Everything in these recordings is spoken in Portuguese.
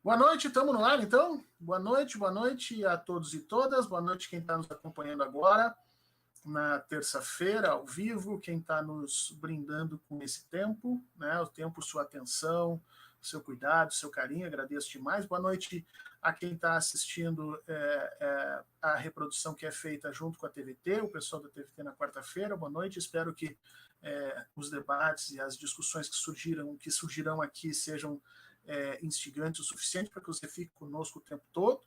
Boa noite, estamos no ar, então? Boa noite a todos e todas. Boa noite quem está nos acompanhando agora, na terça-feira, ao vivo, quem está nos brindando com esse tempo, né? O tempo, sua atenção, seu cuidado, seu carinho, agradeço demais. Boa noite a quem está assistindo a reprodução que é feita junto com a TVT, o pessoal da TVT na quarta-feira. Boa noite, espero que os debates e as discussões que surgirão aqui sejam instigantes o suficiente para que você fique conosco o tempo todo.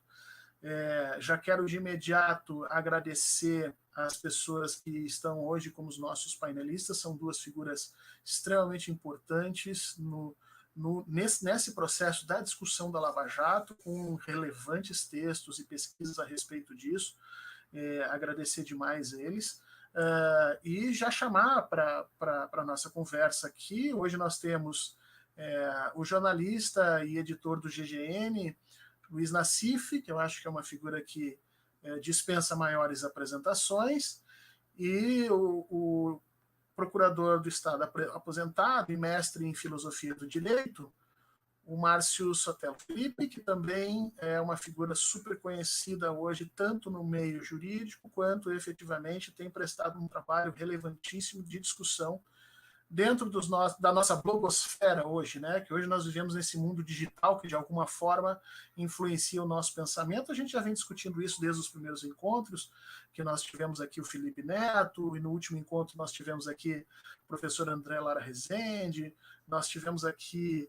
Já quero de imediato agradecer as pessoas que estão hoje como os nossos painelistas, são duas figuras extremamente importantes nesse processo da discussão da Lava Jato, com relevantes textos e pesquisas a respeito disso. Agradecer demais eles. E já chamar para a nossa conversa aqui. Hoje nós temos o jornalista e editor do GGN, Luiz Nassif, que eu acho que é uma figura que dispensa maiores apresentações, e o procurador do Estado aposentado e mestre em filosofia do direito, o Márcio Sotelo Felipe, que também é uma figura super conhecida hoje, tanto no meio jurídico, quanto efetivamente tem prestado um trabalho relevantíssimo de discussão dentro da nossa blogosfera hoje, né? Que hoje nós vivemos nesse mundo digital que de alguma forma influencia o nosso pensamento. A gente já vem discutindo isso desde os primeiros encontros, que nós tivemos aqui o Felipe Neto, e no último encontro nós tivemos aqui o professor André Lara Rezende, nós tivemos aqui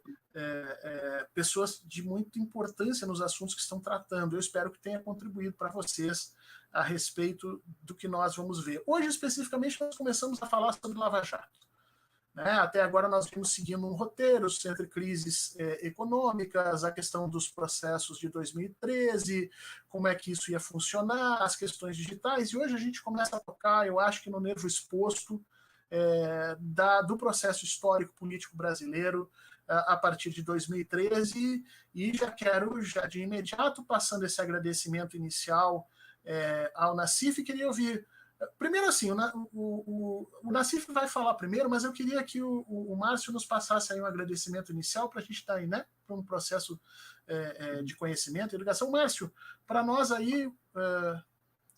pessoas de muita importância nos assuntos que estão tratando. Eu espero que tenha contribuído para vocês a respeito do que nós vamos ver. Hoje, especificamente, nós começamos a falar sobre Lava Jato. Até agora nós vimos seguindo um roteiro entre crises econômicas, a questão dos processos de 2013, como é que isso ia funcionar, as questões digitais, e hoje a gente começa a tocar, eu acho que no nervo exposto do processo histórico político brasileiro a partir de 2013, e já quero, de imediato, passando esse agradecimento inicial ao Nassif, queria ouvir. Primeiro, assim, o Nassif vai falar primeiro, mas eu queria que o Márcio nos passasse aí um agradecimento inicial para a gente estar aí, né, para um processo de conhecimento e ligação. Márcio, para nós aí,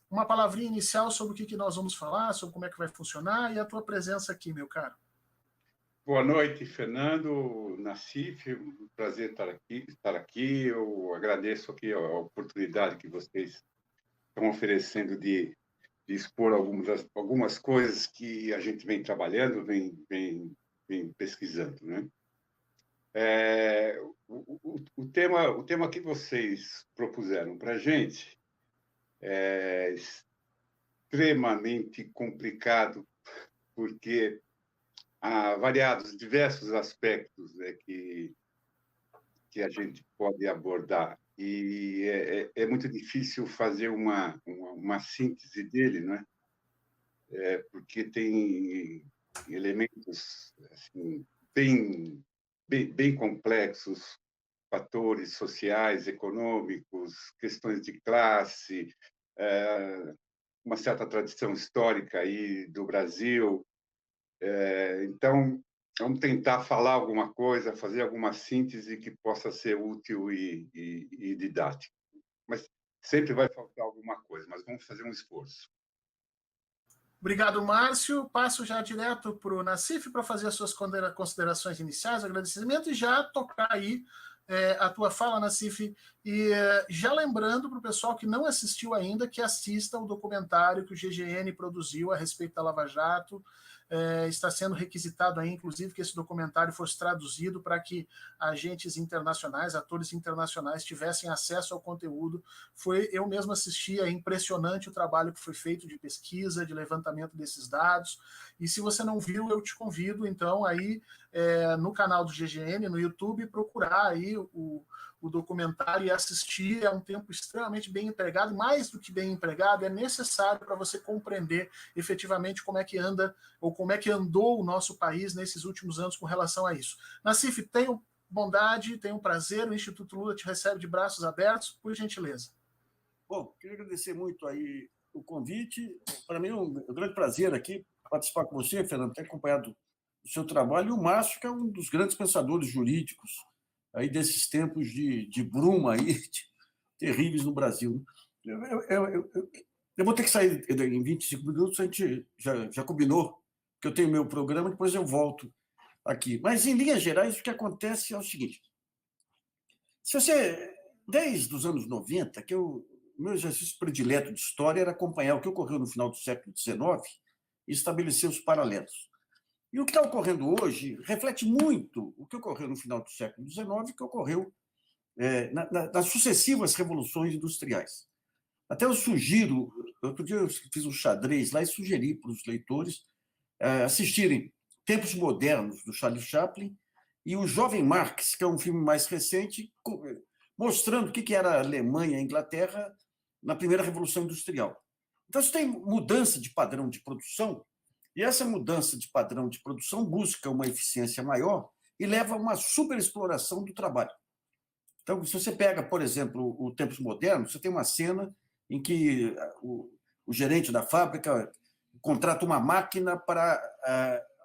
uma palavrinha inicial sobre o que nós vamos falar, sobre como é que vai funcionar, e a tua presença aqui, meu caro. Boa noite, Fernando, Nassif, um prazer estar aqui. Eu agradeço aqui a oportunidade que vocês estão oferecendo de expor algumas coisas que a gente vem trabalhando, vem pesquisando, né? O tema que vocês propuseram para a gente é extremamente complicado, porque há diversos aspectos que a gente pode abordar, e é muito difícil fazer uma síntese dele, né? Porque tem elementos assim, bem complexos, fatores sociais, econômicos, questões de classe, uma certa tradição histórica aí do Brasil. Então, vamos tentar falar alguma coisa, fazer alguma síntese que possa ser útil e didática. Mas sempre vai faltar alguma coisa, mas vamos fazer um esforço. Obrigado, Márcio. Passo já direto para o Nassif para fazer as suas considerações iniciais, agradecimento, e já tocar aí a tua fala, Nassif, e já lembrando para o pessoal que não assistiu ainda, que assista o documentário que o GGN produziu a respeito da Lava Jato. Está sendo requisitado aí, inclusive, que esse documentário fosse traduzido para que agentes internacionais, atores internacionais tivessem acesso ao conteúdo. Eu mesmo assisti, é impressionante o trabalho que foi feito de pesquisa, de levantamento desses dados, e se você não viu, eu te convido, então, aí no canal do GGN, no YouTube, procurar aí o documentário e assistir. É um tempo extremamente bem empregado, mais do que bem empregado, é necessário para você compreender efetivamente como é que anda, ou como é que andou o nosso país nesses últimos anos com relação a isso. Nassif, tenho bondade, tenho prazer, o Instituto Lula te recebe de braços abertos, por gentileza. Bom, queria agradecer muito aí o convite. Para mim é um grande prazer aqui participar com você, Fernando, ter acompanhado o seu trabalho, e o Márcio, que é um dos grandes pensadores jurídicos aí desses tempos de bruma aí, terríveis no Brasil. Eu vou ter que sair em 25 minutos, a gente já combinou que eu tenho meu programa, depois eu volto aqui. Mas, em linhas gerais, o que acontece é o seguinte. Se você, desde os anos 90, o meu exercício predileto de história era acompanhar o que ocorreu no final do século XIX e estabelecer os paralelos. E o que está ocorrendo hoje reflete muito o que ocorreu no final do século XIX e o que ocorreu nas sucessivas revoluções industriais. Até eu sugiro, outro dia eu fiz um xadrez lá e sugeri para os leitores assistirem Tempos Modernos, do Charlie Chaplin, e O Jovem Marx, que é um filme mais recente, mostrando o que era a Alemanha e a Inglaterra na primeira Revolução Industrial. Então, você tem mudança de padrão de produção, e essa mudança de padrão de produção busca uma eficiência maior e leva a uma superexploração do trabalho. Então, se você pega, por exemplo, o Tempos Modernos, você tem uma cena em que o gerente da fábrica contrata uma máquina para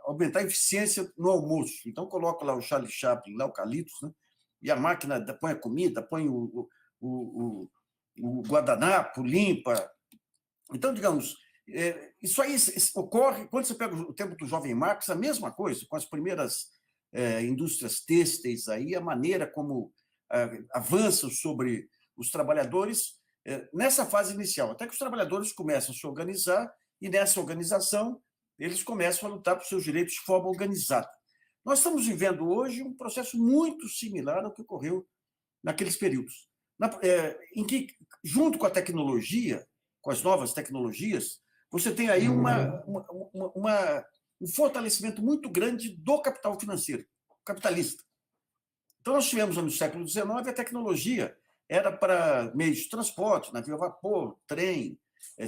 aumentar a eficiência no almoço. Então, coloca lá o Charlie Chaplin, lá o Carlitos, né? E a máquina põe a comida, põe o guardanapo, limpa. Então, digamos, isso aí ocorre quando você pega o tempo do Jovem Marx, a mesma coisa, com as primeiras indústrias têxteis, aí, a maneira como avançam sobre os trabalhadores nessa fase inicial, até que os trabalhadores começam a se organizar e, nessa organização, eles começam a lutar por seus direitos de forma organizada. Nós estamos vivendo hoje um processo muito similar ao que ocorreu naqueles períodos, em que, junto com a tecnologia, com as novas tecnologias, você tem aí um fortalecimento muito grande do capital financeiro, capitalista. Então, nós tivemos no século XIX a tecnologia era para meios de transporte, navio a vapor, trem,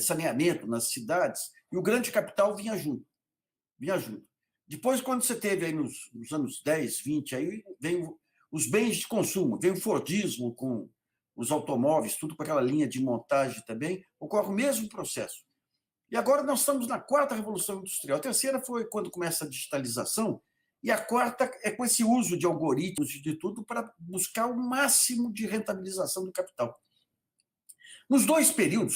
saneamento nas cidades, e o grande capital vinha junto. Depois, quando você teve aí nos anos 10, 20, aí vem os bens de consumo, vem o Fordismo com os automóveis, tudo com aquela linha de montagem também, ocorre o mesmo processo. E agora nós estamos na quarta revolução industrial. A terceira foi quando começa a digitalização, e a quarta é com esse uso de algoritmos e de tudo para buscar o máximo de rentabilização do capital. Nos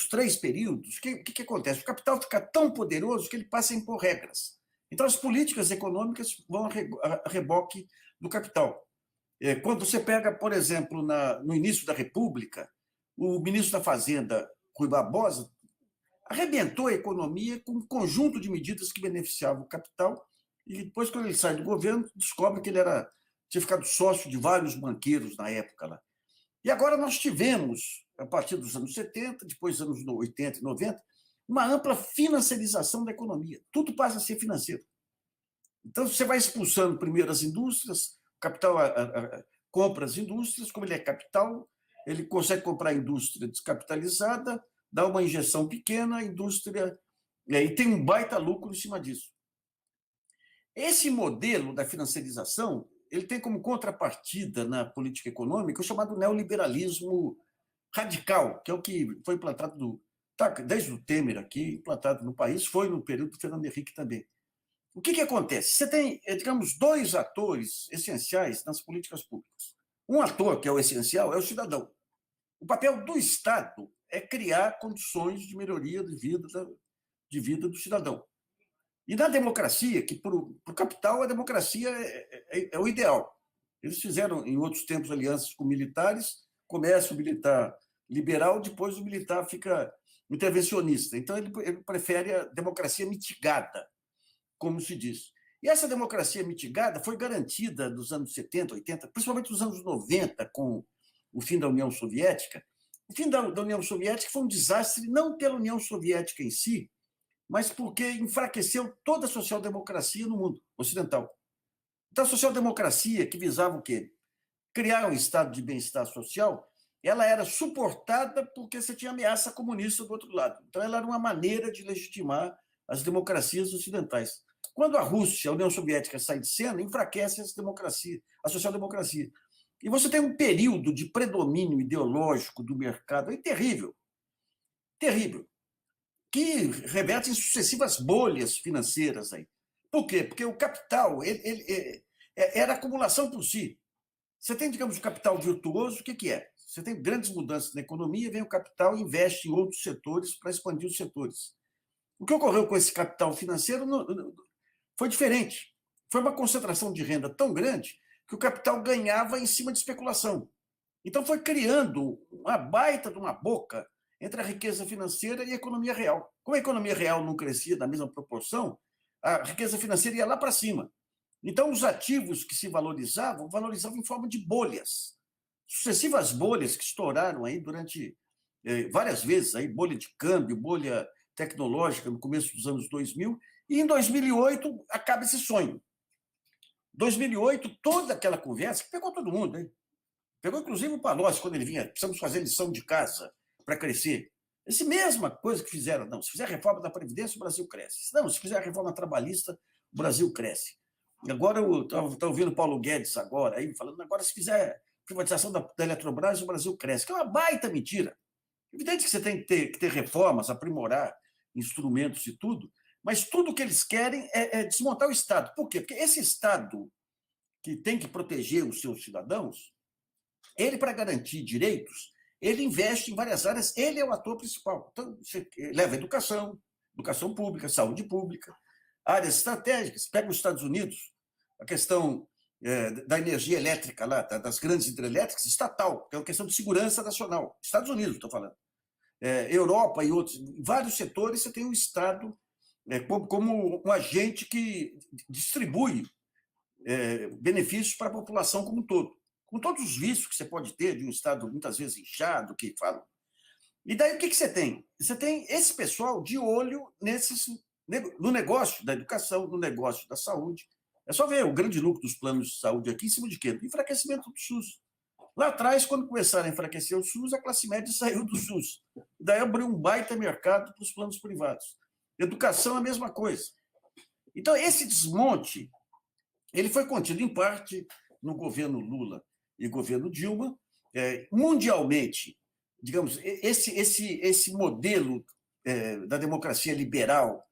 três períodos, o que acontece? O capital fica tão poderoso que ele passa a impor regras. Então, as políticas econômicas vão a reboque do capital. Quando você pega, por exemplo, no início da República, o ministro da Fazenda, Rui Barbosa, arrebentou a economia com um conjunto de medidas que beneficiavam o capital, e depois, quando ele sai do governo, descobre que ele tinha ficado sócio de vários banqueiros na época lá. E agora nós tivemos, a partir dos anos 70, depois dos anos 80 e 90, uma ampla financiarização da economia. Tudo passa a ser financeiro. Então, você vai expulsando primeiro as indústrias, o capital compra as indústrias, como ele é capital, ele consegue comprar a indústria descapitalizada, dá uma injeção pequena, a indústria... E tem um baita lucro em cima disso. Esse modelo da financiarização, ele tem como contrapartida na política econômica o chamado neoliberalismo radical, que é o que foi implantado desde o Temer aqui, implantado no país, foi no período do Fernando Henrique também. O que acontece? Você tem, digamos, dois atores essenciais nas políticas públicas. Um ator, que é o essencial, é o cidadão. O papel do Estado é criar condições de melhoria de vida do cidadão. E na democracia, que para o capital a democracia é o ideal. Eles fizeram, em outros tempos, alianças com militares, começa o militar liberal, depois o militar fica intervencionista. Então, ele prefere a democracia mitigada, como se diz. E essa democracia mitigada foi garantida nos anos 70, 80, principalmente nos anos 90, com o fim da União Soviética. O fim da União Soviética foi um desastre, não pela União Soviética em si, mas porque enfraqueceu toda a social-democracia no mundo ocidental. Então, a social-democracia, que visava o quê? Criar um estado de bem-estar social, ela era suportada porque você tinha ameaça comunista do outro lado. Então, ela era uma maneira de legitimar as democracias ocidentais. Quando a Rússia, a União Soviética, sai de cena, enfraquece a social-democracia. E você tem um período de predomínio ideológico do mercado aí terrível. Terrível. Que reverte em sucessivas bolhas financeiras aí. Por quê? Porque o capital era acumulação por si. Você tem, digamos, o capital virtuoso, o que é? Você tem grandes mudanças na economia, vem o capital e investe em outros setores para expandir os setores. O que ocorreu com esse capital financeiro foi diferente. Foi uma concentração de renda tão grande que o capital ganhava em cima de especulação. Então foi criando uma baita de uma boca entre a riqueza financeira e a economia real. Como a economia real não crescia na mesma proporção, a riqueza financeira ia lá para cima. Então, os ativos que se valorizavam em forma de bolhas. Sucessivas bolhas que estouraram aí durante várias vezes, aí, bolha de câmbio, bolha tecnológica no começo dos anos 2000, e em 2008 acaba esse sonho. 2008, toda aquela conversa, que pegou todo mundo, hein? Pegou inclusive o Palocci, quando ele vinha, precisamos fazer lição de casa para crescer. Essa mesma coisa que fizeram, não, se fizer a reforma da Previdência, o Brasil cresce. Não, se fizer a reforma trabalhista, o Brasil cresce. Agora, eu estou ouvindo o Paulo Guedes agora, aí, falando, agora se fizer privatização da Eletrobras, o Brasil cresce, que é uma baita mentira. Evidente que você tem que ter reformas, aprimorar instrumentos e tudo, mas tudo que eles querem é desmontar o Estado. Por quê? Porque esse Estado que tem que proteger os seus cidadãos, ele, para garantir direitos, ele investe em várias áreas, ele é o ator principal. Então, você leva educação pública, saúde pública, áreas estratégicas. Pega os Estados Unidos, a questão da energia elétrica lá, das grandes hidrelétricas, estatal, que é uma questão de segurança nacional. Estados Unidos, estou falando. Europa e outros, em vários setores, você tem o Estado como um agente que distribui benefícios para a população como um todo, com todos os vícios que você pode ter de um Estado muitas vezes inchado, que falam. E daí o que você tem? Você tem esse pessoal de olho no negócio da educação, no negócio da saúde. É só ver o grande lucro dos planos de saúde aqui em cima de quê? Do enfraquecimento do SUS. Lá atrás, quando começaram a enfraquecer o SUS, a classe média saiu do SUS. Daí abriu um baita mercado para os planos privados. Educação é a mesma coisa. Então, esse desmonte ele foi contido, em parte, no governo Lula e governo Dilma. Mundialmente, digamos, esse modelo da democracia liberal,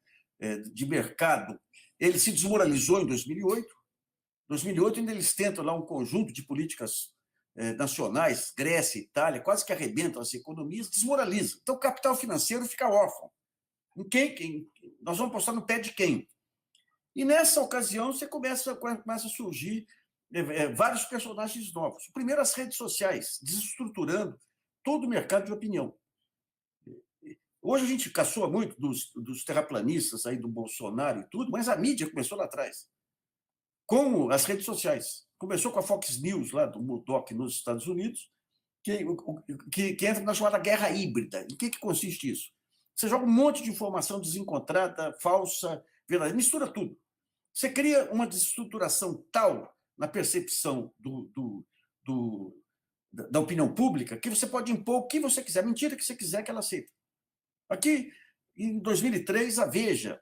de mercado, ele se desmoralizou em 2008. Em 2008, ainda eles tentam lá um conjunto de políticas nacionais, Grécia, Itália, quase que arrebentam as economias, desmoralizam. Então, o capital financeiro fica órfão. Nós vamos postar no pé de quem? E, nessa ocasião, você começa a surgir vários personagens novos. Primeiro, as redes sociais, desestruturando todo o mercado de opinião. Hoje a gente caçoa muito dos terraplanistas aí do Bolsonaro e tudo, mas a mídia começou lá atrás, com as redes sociais. Começou com a Fox News, lá do Murdoch, nos Estados Unidos, que entra na chamada guerra híbrida. Em que consiste isso? Você joga um monte de informação desencontrada, falsa, verdadeira, mistura tudo. Você cria uma desestruturação tal na percepção da opinião pública que você pode impor o que você quiser, a mentira que você quiser que ela aceite. Aqui, em 2003, a Veja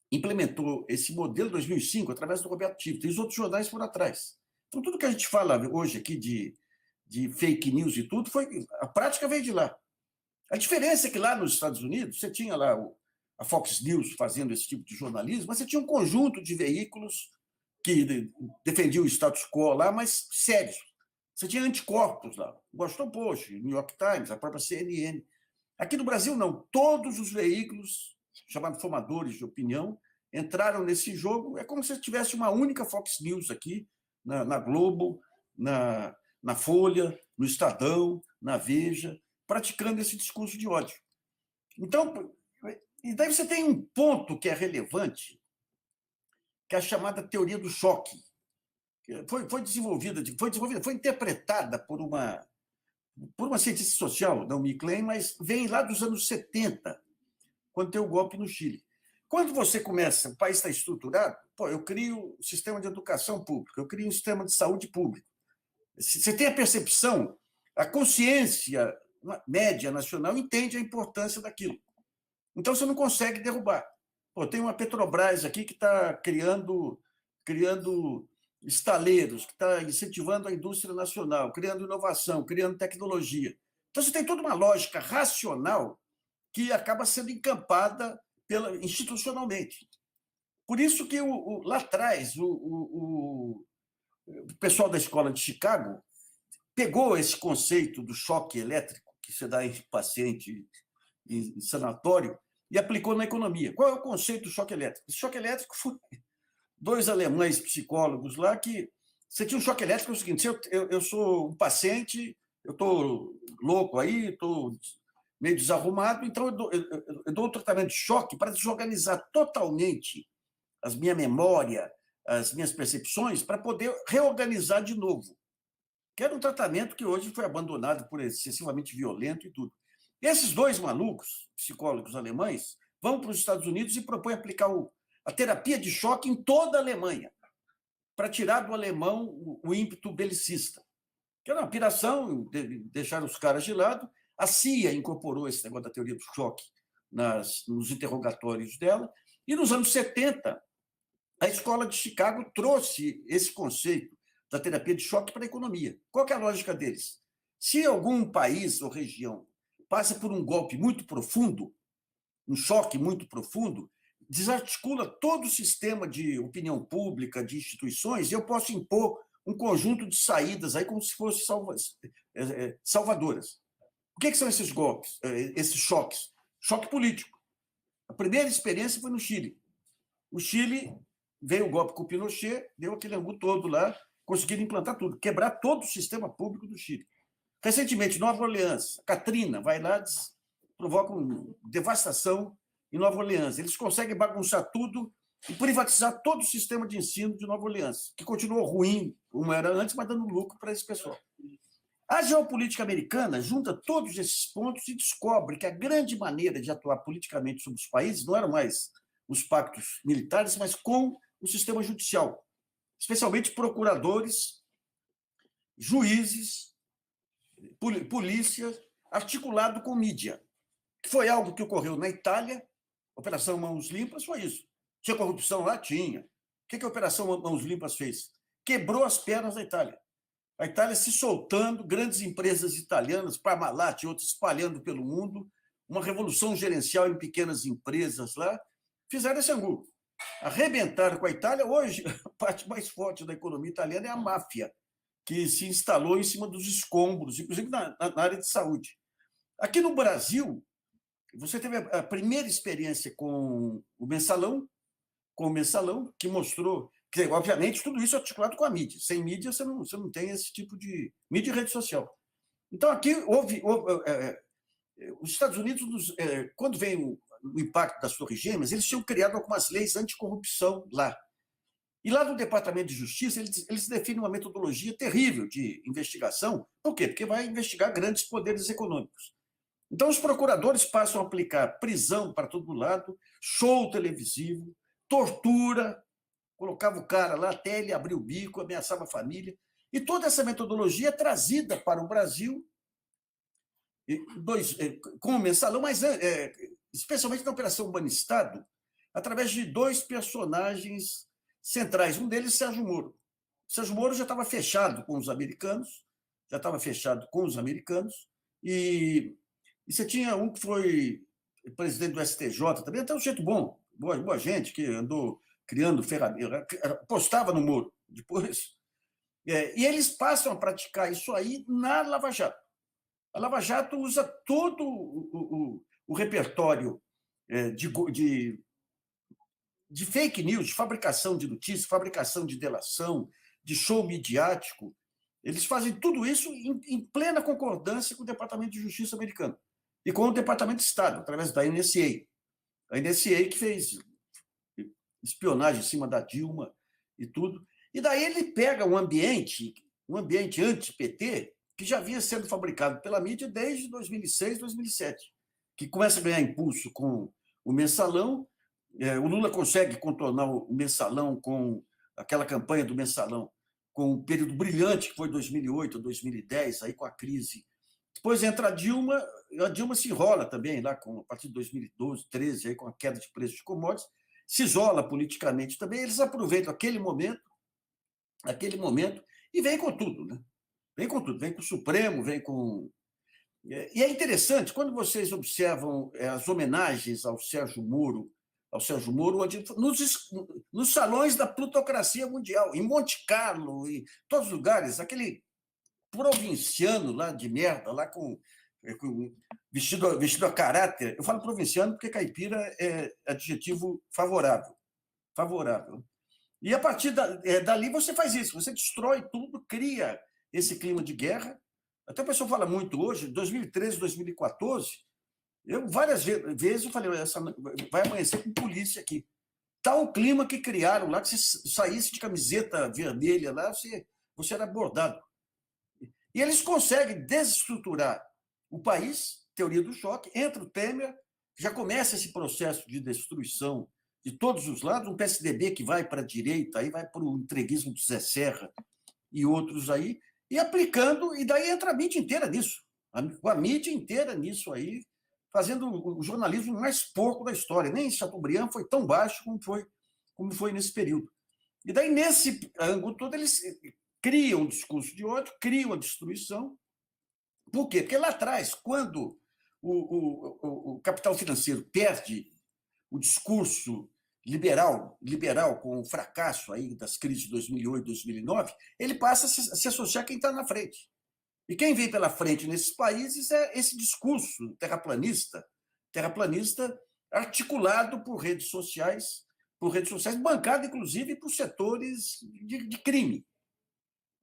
implementou esse modelo em 2005 através do Roberto Tivita e os outros jornais por atrás. Então, tudo que a gente fala hoje aqui de fake news e tudo, a prática veio de lá. A diferença é que lá nos Estados Unidos, você tinha lá a Fox News fazendo esse tipo de jornalismo, mas você tinha um conjunto de veículos que defendiam o status quo lá, mas sérios. Você tinha anticorpos lá, o Washington Post, o New York Times, a própria CNN. Aqui no Brasil, não. Todos os veículos, chamados formadores de opinião, entraram nesse jogo. É como se tivesse uma única Fox News aqui, na Globo, na Folha, no Estadão, na Veja, praticando esse discurso de ódio. Então, e daí você tem um ponto que é relevante, que é a chamada teoria do choque. Foi interpretada por uma cientista social, Naomi Klein, mas vem lá dos anos 70, quando tem o golpe no Chile. Quando você começa, o país está estruturado, eu crio um sistema de educação pública, eu crio um sistema de saúde pública. Você tem a percepção, a consciência média nacional entende a importância daquilo. Então, você não consegue derrubar. Tem uma Petrobras aqui que está criando estaleiros, que está incentivando a indústria nacional, criando inovação, criando tecnologia. Então, você tem toda uma lógica racional que acaba sendo encampada institucionalmente. Por isso que lá atrás o o pessoal da escola de Chicago pegou esse conceito do choque elétrico que se dá em paciente em sanatório e aplicou na economia. Qual é o conceito do choque elétrico? Esse choque elétrico foi dois alemães psicólogos lá que você tinha um choque elétrico, é o seguinte: eu sou um paciente, eu estou louco aí, estou meio desarrumado, então eu dou um tratamento de choque para desorganizar totalmente a minha memória, as minhas percepções, para poder reorganizar de novo. Que era um tratamento que hoje foi abandonado por excessivamente violento e tudo. Esses dois malucos, psicólogos alemães, vão para os Estados Unidos e propõem aplicar a terapia de choque em toda a Alemanha, para tirar do alemão o ímpeto belicista. Que era uma piração, deixar os caras de lado. A CIA incorporou esse negócio da teoria do choque nos interrogatórios dela, e nos anos 70, a escola de Chicago trouxe esse conceito da terapia de choque para a economia. Qual que é a lógica deles? Se algum país ou região passa por um golpe muito profundo, um choque muito profundo, desarticula todo o sistema de opinião pública, de instituições, e eu posso impor um conjunto de saídas aí como se fossem salvadoras. O que são esses golpes, esses choques? Choque político. A primeira experiência foi no Chile. O Chile veio o golpe com o Pinochet, deu aquele angu todo lá, conseguiram implantar tudo, quebrar todo o sistema público do Chile. Recentemente, Nova Orleans, Katrina vai lá, provoca uma devastação em Nova Orleans. Eles conseguem bagunçar tudo e privatizar todo o sistema de ensino de Nova Orleans, que continuou ruim, como era antes, mas dando lucro para esse pessoal. A geopolítica americana junta todos esses pontos e descobre que a grande maneira de atuar politicamente sobre os países não eram mais os pactos militares, mas com o sistema judicial, especialmente procuradores, juízes, polícia, articulado com mídia, que foi algo que ocorreu na Itália. Operação Mãos Limpas foi isso. Tinha corrupção lá? Tinha. O que a Operação Mãos Limpas fez? Quebrou as pernas da Itália. A Itália se soltando, grandes empresas italianas, Parmalat e outros espalhando pelo mundo, uma revolução gerencial em pequenas empresas lá, fizeram esse angu. Arrebentaram com a Itália. Hoje, a parte mais forte da economia italiana é a máfia, que se instalou em cima dos escombros, inclusive na área de saúde. Aqui no Brasil, você teve a primeira experiência com o mensalão, que mostrou que, obviamente, tudo isso é articulado com a mídia. Sem mídia, você não tem esse tipo de mídia e rede social. Então, aqui os Estados Unidos, quando veio o impacto das Torres Gêmeas, eles tinham criado algumas leis anticorrupção lá. E lá no Departamento de Justiça, eles definem uma metodologia terrível de investigação. Por quê? Porque vai investigar grandes poderes econômicos. Então, os procuradores passam a aplicar prisão para todo lado, show televisivo, tortura, colocava o cara lá até ele abrir o bico, ameaçava a família. E toda essa metodologia é trazida para o Brasil com o mensalão, mas especialmente na Operação Banestado, através de dois personagens centrais. Um deles, Sérgio Moro. Sérgio Moro já estava fechado com os americanos, e você tinha um que foi presidente do STJ, também até um jeito bom, boa gente, que andou criando ferramenta, apostava no Moro depois. E eles passam a praticar isso aí na Lava Jato. A Lava Jato usa todo o repertório de fake news, de fabricação de notícias, fabricação de delação, de show midiático. Eles fazem tudo isso em plena concordância com o Departamento de Justiça americano e com o Departamento de Estado, através da NSA. A NSA que fez espionagem em cima da Dilma e tudo. E daí ele pega um ambiente anti-PT, que já vinha sendo fabricado pela mídia desde 2006, 2007, que começa a ganhar impulso com o mensalão. O Lula consegue contornar o mensalão com aquela campanha do mensalão, com um período brilhante que foi 2008, 2010, aí com a crise. Depois entra a Dilma se enrola também, lá a partir de 2012, 2013, aí com a queda de preços de commodities, se isola politicamente também. Eles aproveitam aquele momento e vem com tudo, né? Vem com tudo, vem com o Supremo, vem com... E é interessante, quando vocês observam as homenagens ao Sérgio Moro ao Sérgio Moro, nos salões da plutocracia mundial, em Monte Carlo, em todos os lugares, aquele provinciano lá de merda, lá com vestido a caráter. Eu falo provinciano porque caipira é adjetivo favorável. E a partir dali você faz isso, você destrói tudo, cria esse clima de guerra. Até a pessoa fala muito hoje, 2013, 2014, eu várias vezes eu falei, vai amanhecer com polícia aqui. Tal clima que criaram lá, que se saísse de camiseta vermelha lá, você era abordado. E eles conseguem desestruturar o país, teoria do choque, entra o Temer, já começa esse processo de destruição de todos os lados, um PSDB que vai para a direita, aí vai para o entreguismo do Zé Serra e outros aí, e aplicando, e daí entra a mídia inteira nisso, a mídia inteira nisso aí, fazendo o jornalismo mais porco da história. Nem Chateaubriand foi tão baixo como foi nesse período. E daí, nesse ângulo todo, eles criam um discurso de ódio, criam a destruição. Por quê? Porque lá atrás, quando o capital financeiro perde o discurso liberal com o fracasso aí das crises de 2008, 2009, ele passa a se associar a quem está na frente. E quem vem pela frente nesses países é esse discurso terraplanista articulado por redes sociais, bancado, inclusive, por setores de crime.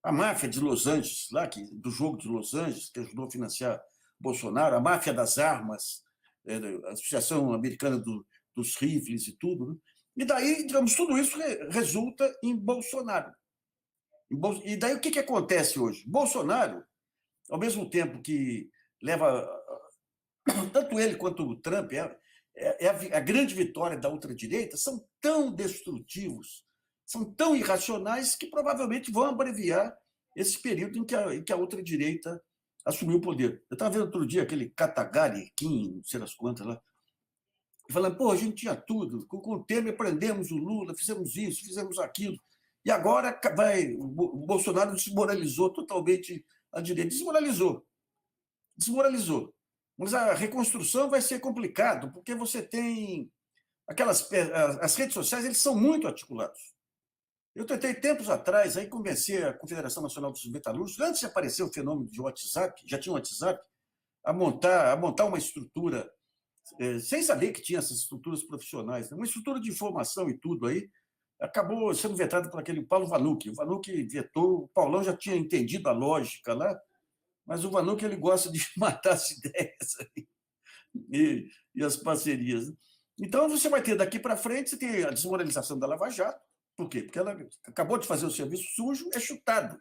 A máfia de Los Angeles, do jogo de Los Angeles, que ajudou a financiar Bolsonaro, a máfia das armas, a Associação Americana dos Rifles e tudo. Né? E daí, digamos, tudo isso resulta em Bolsonaro. E daí o que acontece hoje? Bolsonaro, ao mesmo tempo que leva, tanto ele quanto o Trump, a grande vitória da ultradireita, são tão destrutivos, são tão irracionais que provavelmente vão abreviar esse período em que a ultradireita assumiu o poder. Eu estava vendo outro dia aquele Katagari, Kim, não sei das quantas lá, falando, pô, a gente tinha tudo, com o Temer prendemos o Lula, fizemos isso, fizemos aquilo, e agora o Bolsonaro desmoralizou totalmente a direita. Desmoralizou. Mas a reconstrução vai ser complicado, porque você tem as redes sociais, eles são muito articulados. Eu tentei, tempos atrás, aí convencer a Confederação Nacional dos Metalúrgicos, antes de aparecer o fenômeno de WhatsApp, já tinha WhatsApp, a montar uma estrutura, sem saber que tinha essas estruturas profissionais, uma estrutura de informação e tudo aí, acabou sendo vetado por aquele Paulo Vanucchi. O Vanucchi vetou, o Paulão já tinha entendido a lógica lá, mas o Vanucci ele gosta de matar as ideias e as parcerias. Então, você vai ter daqui para frente, você tem a desmoralização da Lava Jato. Por quê? Porque ela acabou de fazer o serviço sujo, é chutado.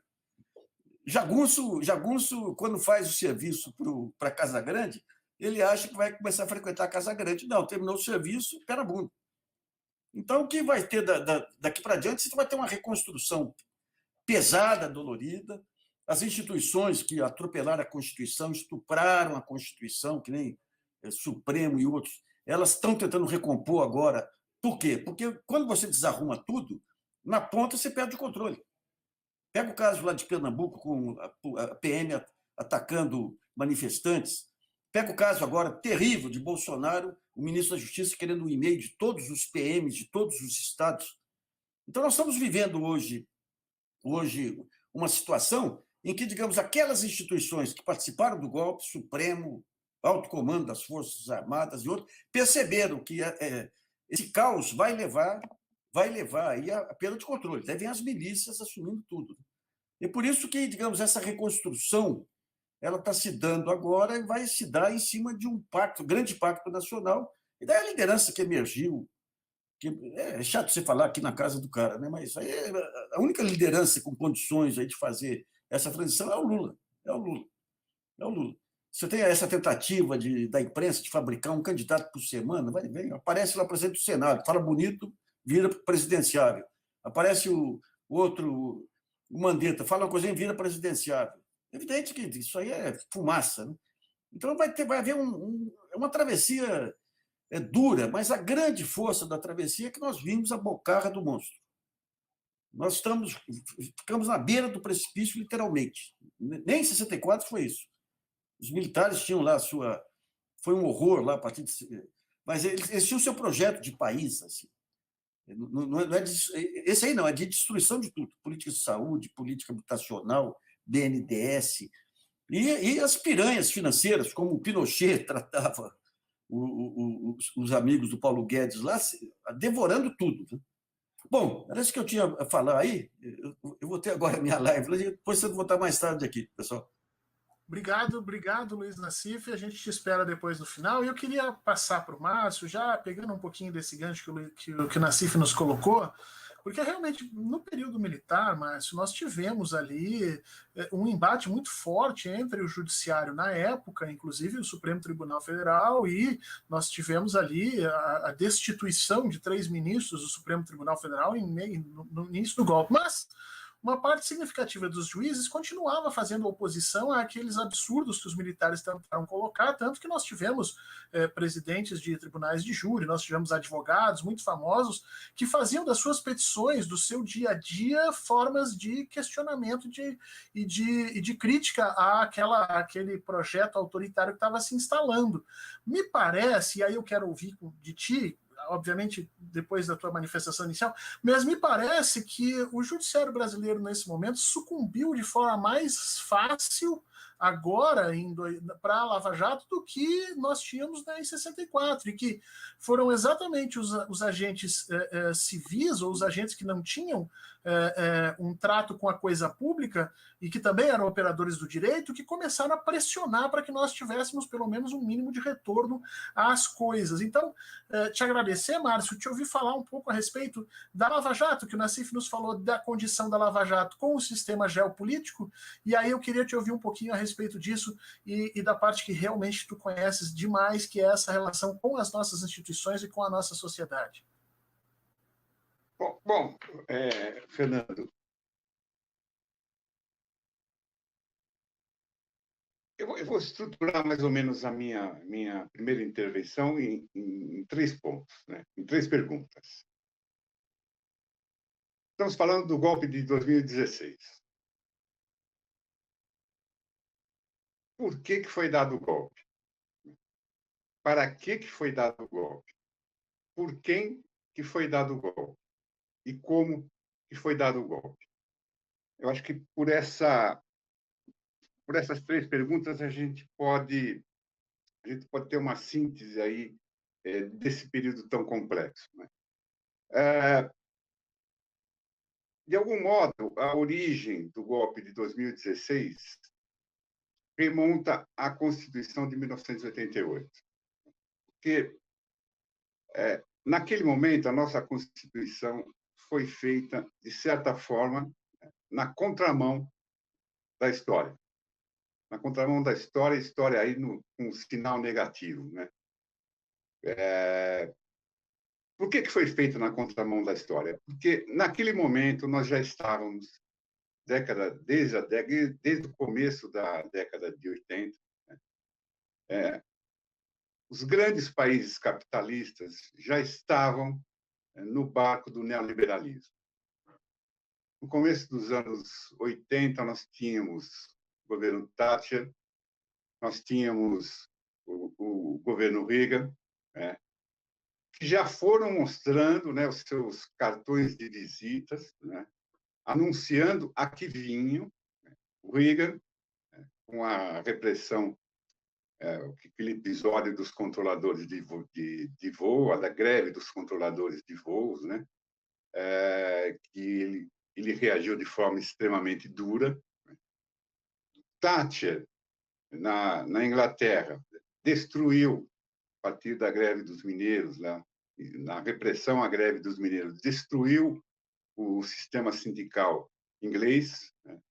Jagunço, quando faz o serviço para a Casa Grande, ele acha que vai começar a frequentar a Casa Grande. Não, terminou o serviço, pé na bunda. Então, o que vai ter daqui para diante, você vai ter uma reconstrução pesada, dolorida. As instituições que atropelaram a Constituição, estupraram a Constituição, que nem Supremo e outros, elas estão tentando recompor agora. Por quê? Porque quando você desarruma tudo, na ponta você perde o controle. Pega o caso lá de Pernambuco, com a PM atacando manifestantes. Pega o caso agora terrível de Bolsonaro, o ministro da Justiça querendo um e-mail de todos os PMs, de todos os estados. Então, nós estamos vivendo hoje uma situação em que, digamos, aquelas instituições que participaram do golpe, Supremo, Alto Comando das Forças Armadas e outros, perceberam que esse caos vai levar aí a perda de controle. Daí vem as milícias assumindo tudo. E por isso que, digamos, essa reconstrução ela está se dando agora e vai se dar em cima de um grande pacto nacional, e daí a liderança que emergiu, que é chato você falar aqui na casa do cara, né? Mas aí a única liderança com condições aí de fazer essa transição é o Lula. Você tem essa tentativa da imprensa de fabricar um candidato por semana, vem, aparece lá presidente do Senado, fala bonito, vira presidenciável. Aparece o outro, o Mandetta, fala uma coisinha, vira presidenciável. É evidente que isso aí é fumaça. Né? Então vai haver uma travessia dura, mas a grande força da travessia é que nós vimos a bocarra do monstro. Nós ficamos na beira do precipício, literalmente. Nem em 64 foi isso. Os militares tinham lá foi um horror lá a partir Mas eles tinham o seu projeto de país, assim. Não é esse aí não, é de destruição de tudo. Política de saúde, política habitacional, BNDES, e as piranhas financeiras, como o Pinochet tratava os amigos do Paulo Guedes lá, devorando tudo. Né? Bom, era isso que eu tinha a falar aí. Eu vou ter agora a minha live, depois eu vou voltar mais tarde aqui, pessoal. Obrigado, Luiz Nassif. A gente te espera depois no final. E eu queria passar para o Márcio, já pegando um pouquinho desse gancho que o Nassif nos colocou, porque realmente no período militar, Márcio, nós tivemos ali um embate muito forte entre o judiciário na época, inclusive o Supremo Tribunal Federal, e nós tivemos ali a destituição de 3 ministros do Supremo Tribunal Federal no início do golpe. Mas uma parte significativa dos juízes continuava fazendo oposição àqueles absurdos que os militares tentaram colocar, tanto que nós tivemos presidentes de tribunais de júri, nós tivemos advogados muito famosos que faziam das suas petições, do seu dia a dia, formas de questionamento e de crítica àquele projeto autoritário que estava se instalando. Me parece, e aí eu quero ouvir de ti, obviamente, depois da tua manifestação inicial, mas me parece que o judiciário brasileiro, nesse momento, sucumbiu de forma mais fácil agora para a Lava Jato do que nós tínhamos em 64, e que foram exatamente os agentes civis, ou os agentes que não tinham um trato com a coisa pública e que também eram operadores do direito, que começaram a pressionar para que nós tivéssemos pelo menos um mínimo de retorno às coisas. Então, te agradecer, Márcio, te ouvir falar um pouco a respeito da Lava Jato, que o Nassif nos falou da condição da Lava Jato com o sistema geopolítico, e aí eu queria te ouvir um pouquinho a respeito disso e da parte que realmente tu conheces demais, que é essa relação com as nossas instituições e com a nossa sociedade. Bom, Fernando, eu vou estruturar mais ou menos a minha primeira intervenção em 3 pontos, né? Em 3 perguntas. Estamos falando do golpe de 2016. Por que foi dado o golpe? Para que foi dado o golpe? Por quem que foi dado o golpe? E como que foi dado o golpe? Eu acho que por essas 3 perguntas a gente pode ter uma síntese aí desse período tão complexo, né? De algum modo, a origem do golpe de 2016 remonta à Constituição de 1988. Porque, naquele momento, a nossa Constituição foi feita, de certa forma, na contramão da história. Na contramão da história, história aí com um sinal negativo, né? Por que foi feita na contramão da história? Porque, naquele momento, nós já estávamos, desde o começo da década de 80, né? Os grandes países capitalistas já estavam no barco do neoliberalismo. No começo dos anos 80, nós tínhamos o governo Thatcher, nós tínhamos o governo Reagan, né, que já foram mostrando, né, os seus cartões de visitas, né, anunciando a que vinham. O Reagan, com a repressão, aquele episódio dos controladores de voo, da greve dos controladores de voos, né, que ele reagiu de forma extremamente dura. Thatcher, na Inglaterra, destruiu, a partir da greve dos mineiros, na repressão à greve dos mineiros, destruiu o sistema sindical inglês, né,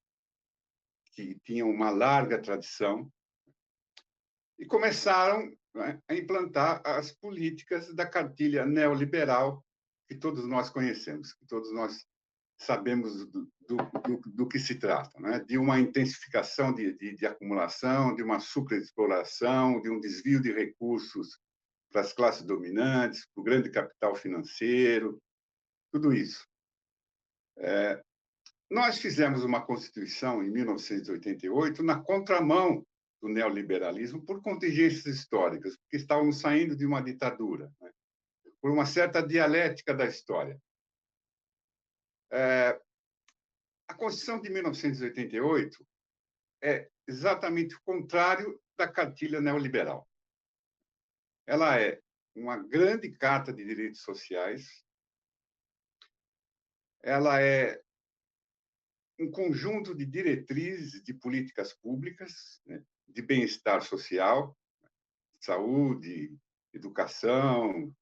que tinha uma larga tradição, e começaram, né, a implantar as políticas da cartilha neoliberal que todos nós conhecemos, que todos nós sabemos do que se trata, né? De uma intensificação de acumulação, de uma superexploração, de um desvio de recursos para as classes dominantes, para o grande capital financeiro, tudo isso. Nós fizemos uma Constituição, em 1988, na contramão do neoliberalismo por contingências históricas, porque estávamos saindo de uma ditadura, né? Por uma certa dialética da história. A Constituição de 1988 é exatamente o contrário da cartilha neoliberal. Ela é uma grande carta de direitos sociais, ela é um conjunto de diretrizes de políticas públicas, né, de bem-estar social, saúde, educação,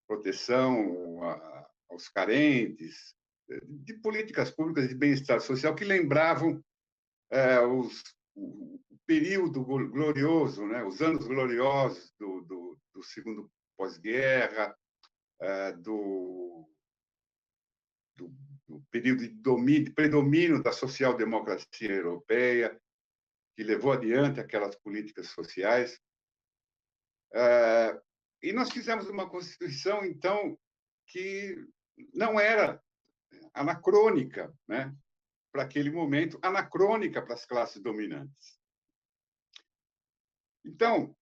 proteção aos carentes, de políticas públicas de bem-estar social que lembravam o período glorioso, né, os anos gloriosos do segundo pós-guerra, do período de predomínio da social-democracia europeia, que levou adiante aquelas políticas sociais. E nós fizemos uma Constituição, então, que não era anacrônica, né, para aquele momento, anacrônica para as classes dominantes. Então,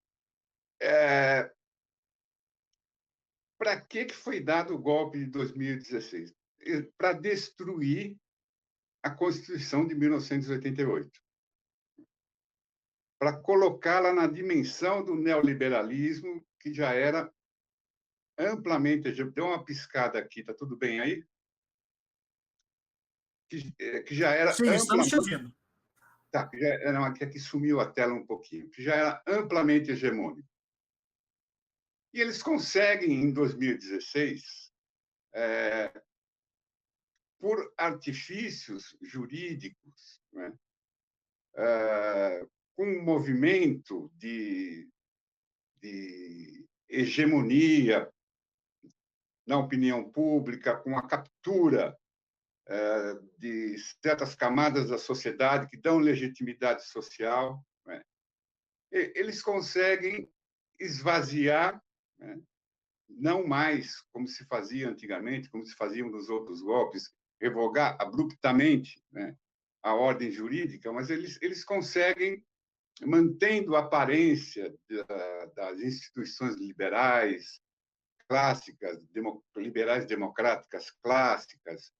para que foi dado o golpe de 2016? Para destruir a Constituição de 1988. Para colocá-la na dimensão do neoliberalismo, que já era amplamente... Deu uma piscada aqui, está tudo bem aí? Que já era... Sim, estamos te ouvindo. Tá, não, aqui sumiu a tela um pouquinho. Que já era amplamente hegemônico. E eles conseguem, em 2016, por artifícios jurídicos, né, com um movimento de hegemonia na opinião pública, com a captura de certas camadas da sociedade que dão legitimidade social, né, eles conseguem esvaziar, né, não mais como se fazia antigamente, como se faziam nos outros golpes, revogar abruptamente, né, a ordem jurídica, mas eles conseguem, mantendo a aparência das instituições liberais clássicas, liberais democráticas clássicas,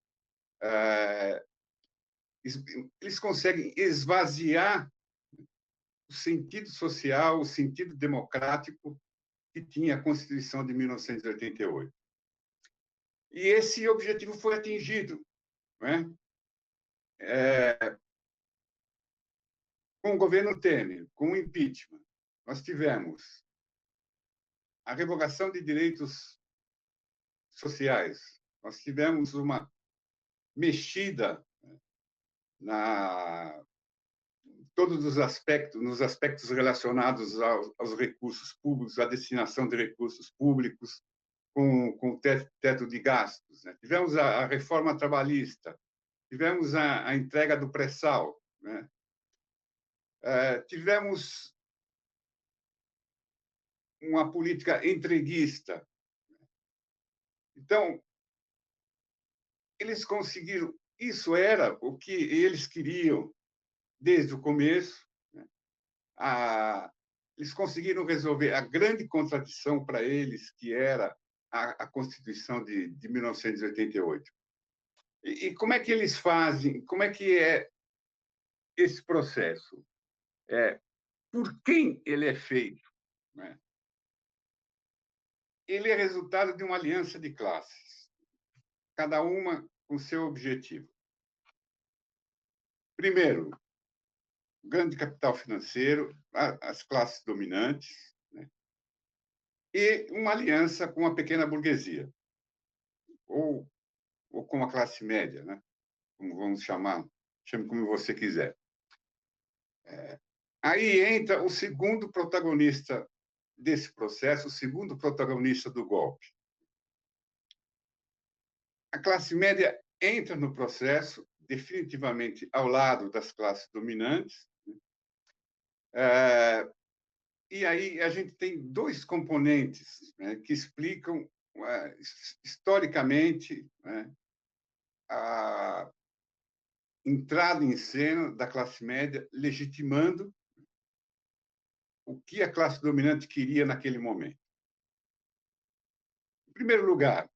eles conseguem esvaziar o sentido social, o sentido democrático que tinha a Constituição de 1988. E esse objetivo foi atingido, né? Com o governo Temer, com o impeachment, nós tivemos a revogação de direitos sociais, nós tivemos uma mexida todos os aspectos, nos aspectos relacionados aos recursos públicos, à destinação de recursos públicos, com o teto de gastos, né? Tivemos a reforma trabalhista, tivemos a entrega do pré-sal, né? Tivemos uma política entreguista. Então, eles conseguiram... Isso era o que eles queriam desde o começo, né? Eles conseguiram resolver a grande contradição para eles, que era a Constituição de 1988. E como é que eles fazem? Como é que é esse processo? Por quem ele é feito, né? Ele é resultado de uma aliança de classes, cada uma com seu objetivo. Primeiro, o grande capital financeiro, as classes dominantes, né? E uma aliança com a pequena burguesia, ou com a classe média, né? Como vamos chamar, chame como você quiser. Aí entra o segundo protagonista desse processo, o segundo protagonista do golpe. A classe média entra no processo definitivamente ao lado das classes dominantes, né? E aí a gente tem dois componentes, né, que explicam historicamente, né, a entrada em cena da classe média, legitimando o que a classe dominante queria naquele momento. Em primeiro lugar,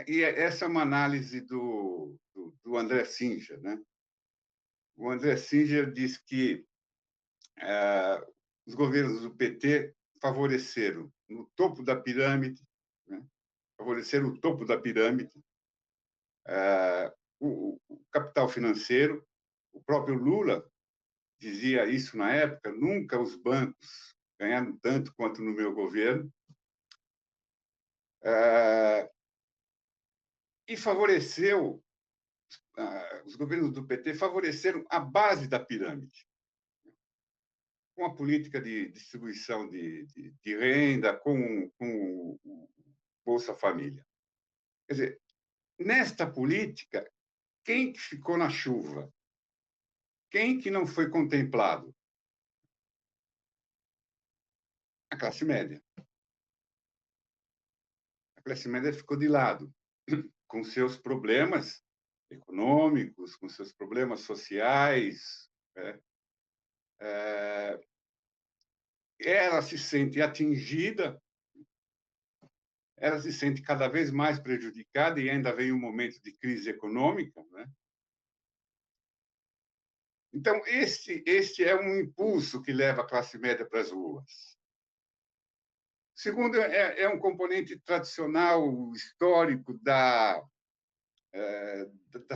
e essa é uma análise do André Singer, né? O André Singer diz que os governos do PT favoreceram no topo da pirâmide, né? Favoreceram o topo da pirâmide, o capital financeiro. O próprio Lula dizia isso na época: nunca os bancos ganharam tanto quanto no meu governo. E favoreceu, os governos do PT favoreceram a base da pirâmide, com a política de distribuição de renda, com o Bolsa Família. Quer dizer, nesta política, quem que ficou na chuva? Quem que não foi contemplado? A classe média. A classe média ficou de lado, com seus problemas econômicos, com seus problemas sociais. Ela se sente atingida, ela se sente cada vez mais prejudicada, e ainda vem um momento de crise econômica, né? Então, este é um impulso que leva a classe média para as ruas. Segundo, é um componente tradicional, histórico da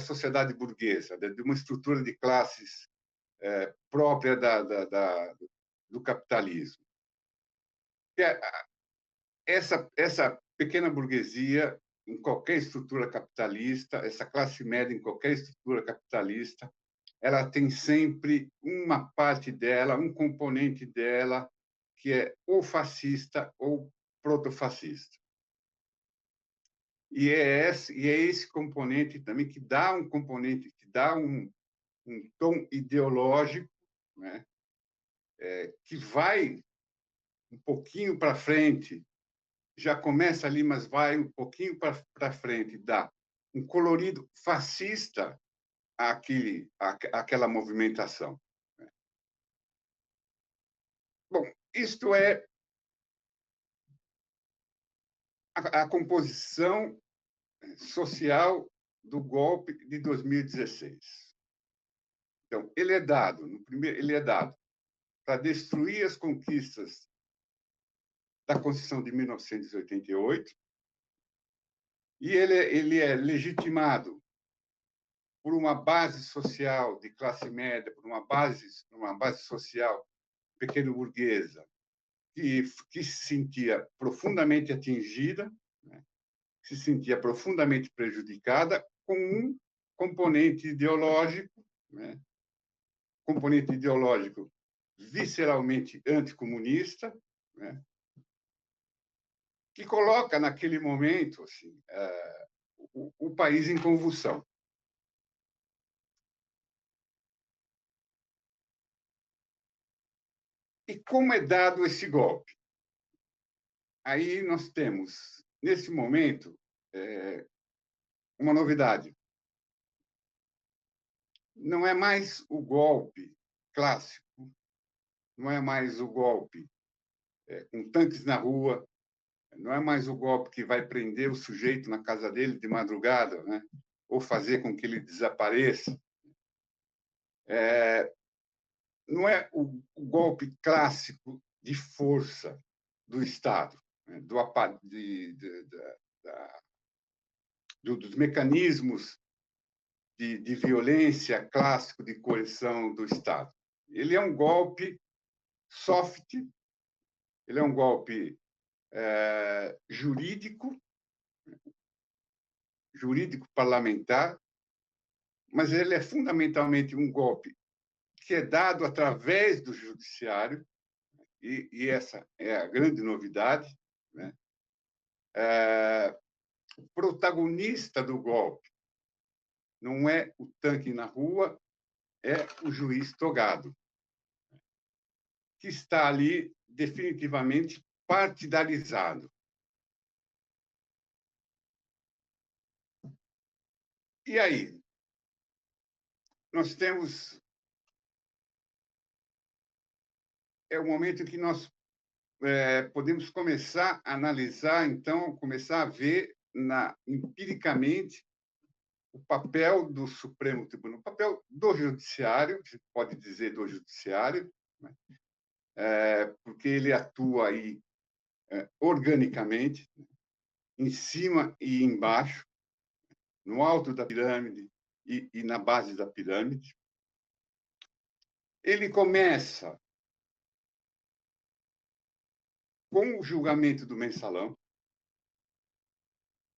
sociedade burguesa, de uma estrutura de classes própria do capitalismo. Essa pequena burguesia, em qualquer estrutura capitalista, essa classe média em qualquer estrutura capitalista, ela tem sempre uma parte dela, um componente dela, que é ou fascista ou protofascista. E é esse componente também que dá um componente, que dá um tom ideológico, né? Que vai um pouquinho para frente, já começa ali, mas vai um pouquinho para frente, dá um colorido fascista àquela movimentação. Bom, isto é a composição social do golpe de 2016. Então, ele é dado para destruir as conquistas da Constituição de 1988, e ele é legitimado por uma base social de classe média, por uma base social pequeno-burguesa, que se sentia profundamente atingida, né? Se sentia profundamente prejudicada, com um componente ideológico, né? Componente ideológico visceralmente anticomunista, né? Que coloca, naquele momento, assim, o país em convulsão. E como é dado esse golpe? Aí nós temos, nesse momento, uma novidade. Não é mais o golpe clássico, não é mais o golpe com tanques na rua, não é mais o golpe que vai prender o sujeito na casa dele de madrugada, né? Ou fazer com que ele desapareça. Não é o golpe clássico de força do Estado, né? Dos mecanismos de violência clássico de coerção do Estado. Ele é um golpe soft, ele é um golpe jurídico parlamentar, mas ele é fundamentalmente um golpe que é dado através do judiciário, e essa é a grande novidade, né? O protagonista do golpe não é o tanque na rua, é o juiz togado, que está ali definitivamente partidarizado. E aí? Nós temos é o momento em que nós podemos começar a analisar, então, começar a ver empiricamente o papel do Supremo Tribunal, o papel do Judiciário, a gente pode dizer do Judiciário, né? Porque ele atua aí organicamente, em cima e embaixo, no alto da pirâmide e na base da pirâmide. Ele começa com o julgamento do mensalão,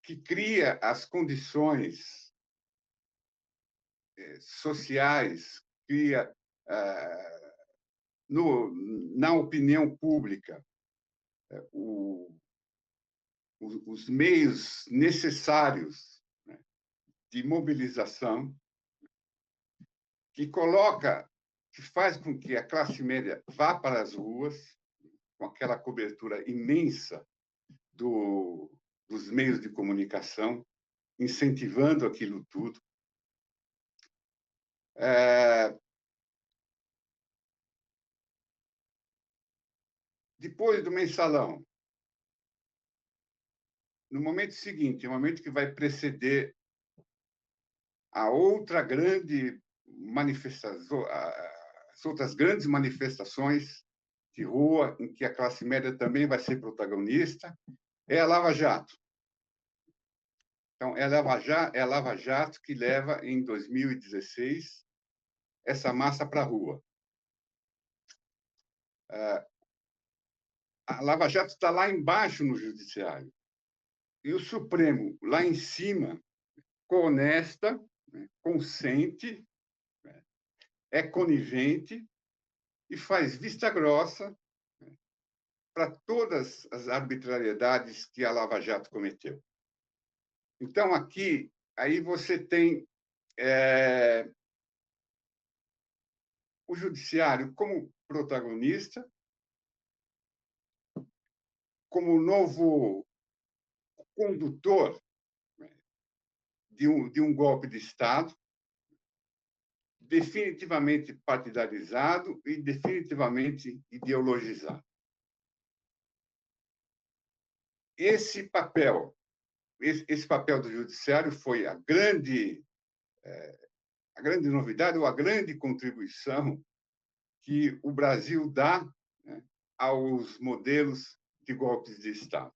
que cria as condições sociais, cria na opinião pública os meios necessários, né, de mobilização, que faz com que a classe média vá para as ruas, com aquela cobertura imensa dos meios de comunicação, incentivando aquilo tudo. Depois do mensalão, no momento seguinte, o momento que vai preceder a outra grande manifestação, as outras grandes manifestações de rua, em que a classe média também vai ser protagonista, é a Lava Jato. Então, é a Lava Jato que leva, em 2016, essa massa para a rua. A Lava Jato está lá embaixo no Judiciário. E o Supremo, lá em cima, conesta, né, consente, né, é conivente e faz vista grossa, né, para todas as arbitrariedades que a Lava Jato cometeu. Então, aqui, aí você tem o Judiciário como protagonista, como novo condutor, né, de um golpe de Estado, definitivamente partidarizado e definitivamente ideologizado. Esse papel do Judiciário foi a grande novidade ou a grande contribuição que o Brasil dá, né, aos modelos de golpes de Estado.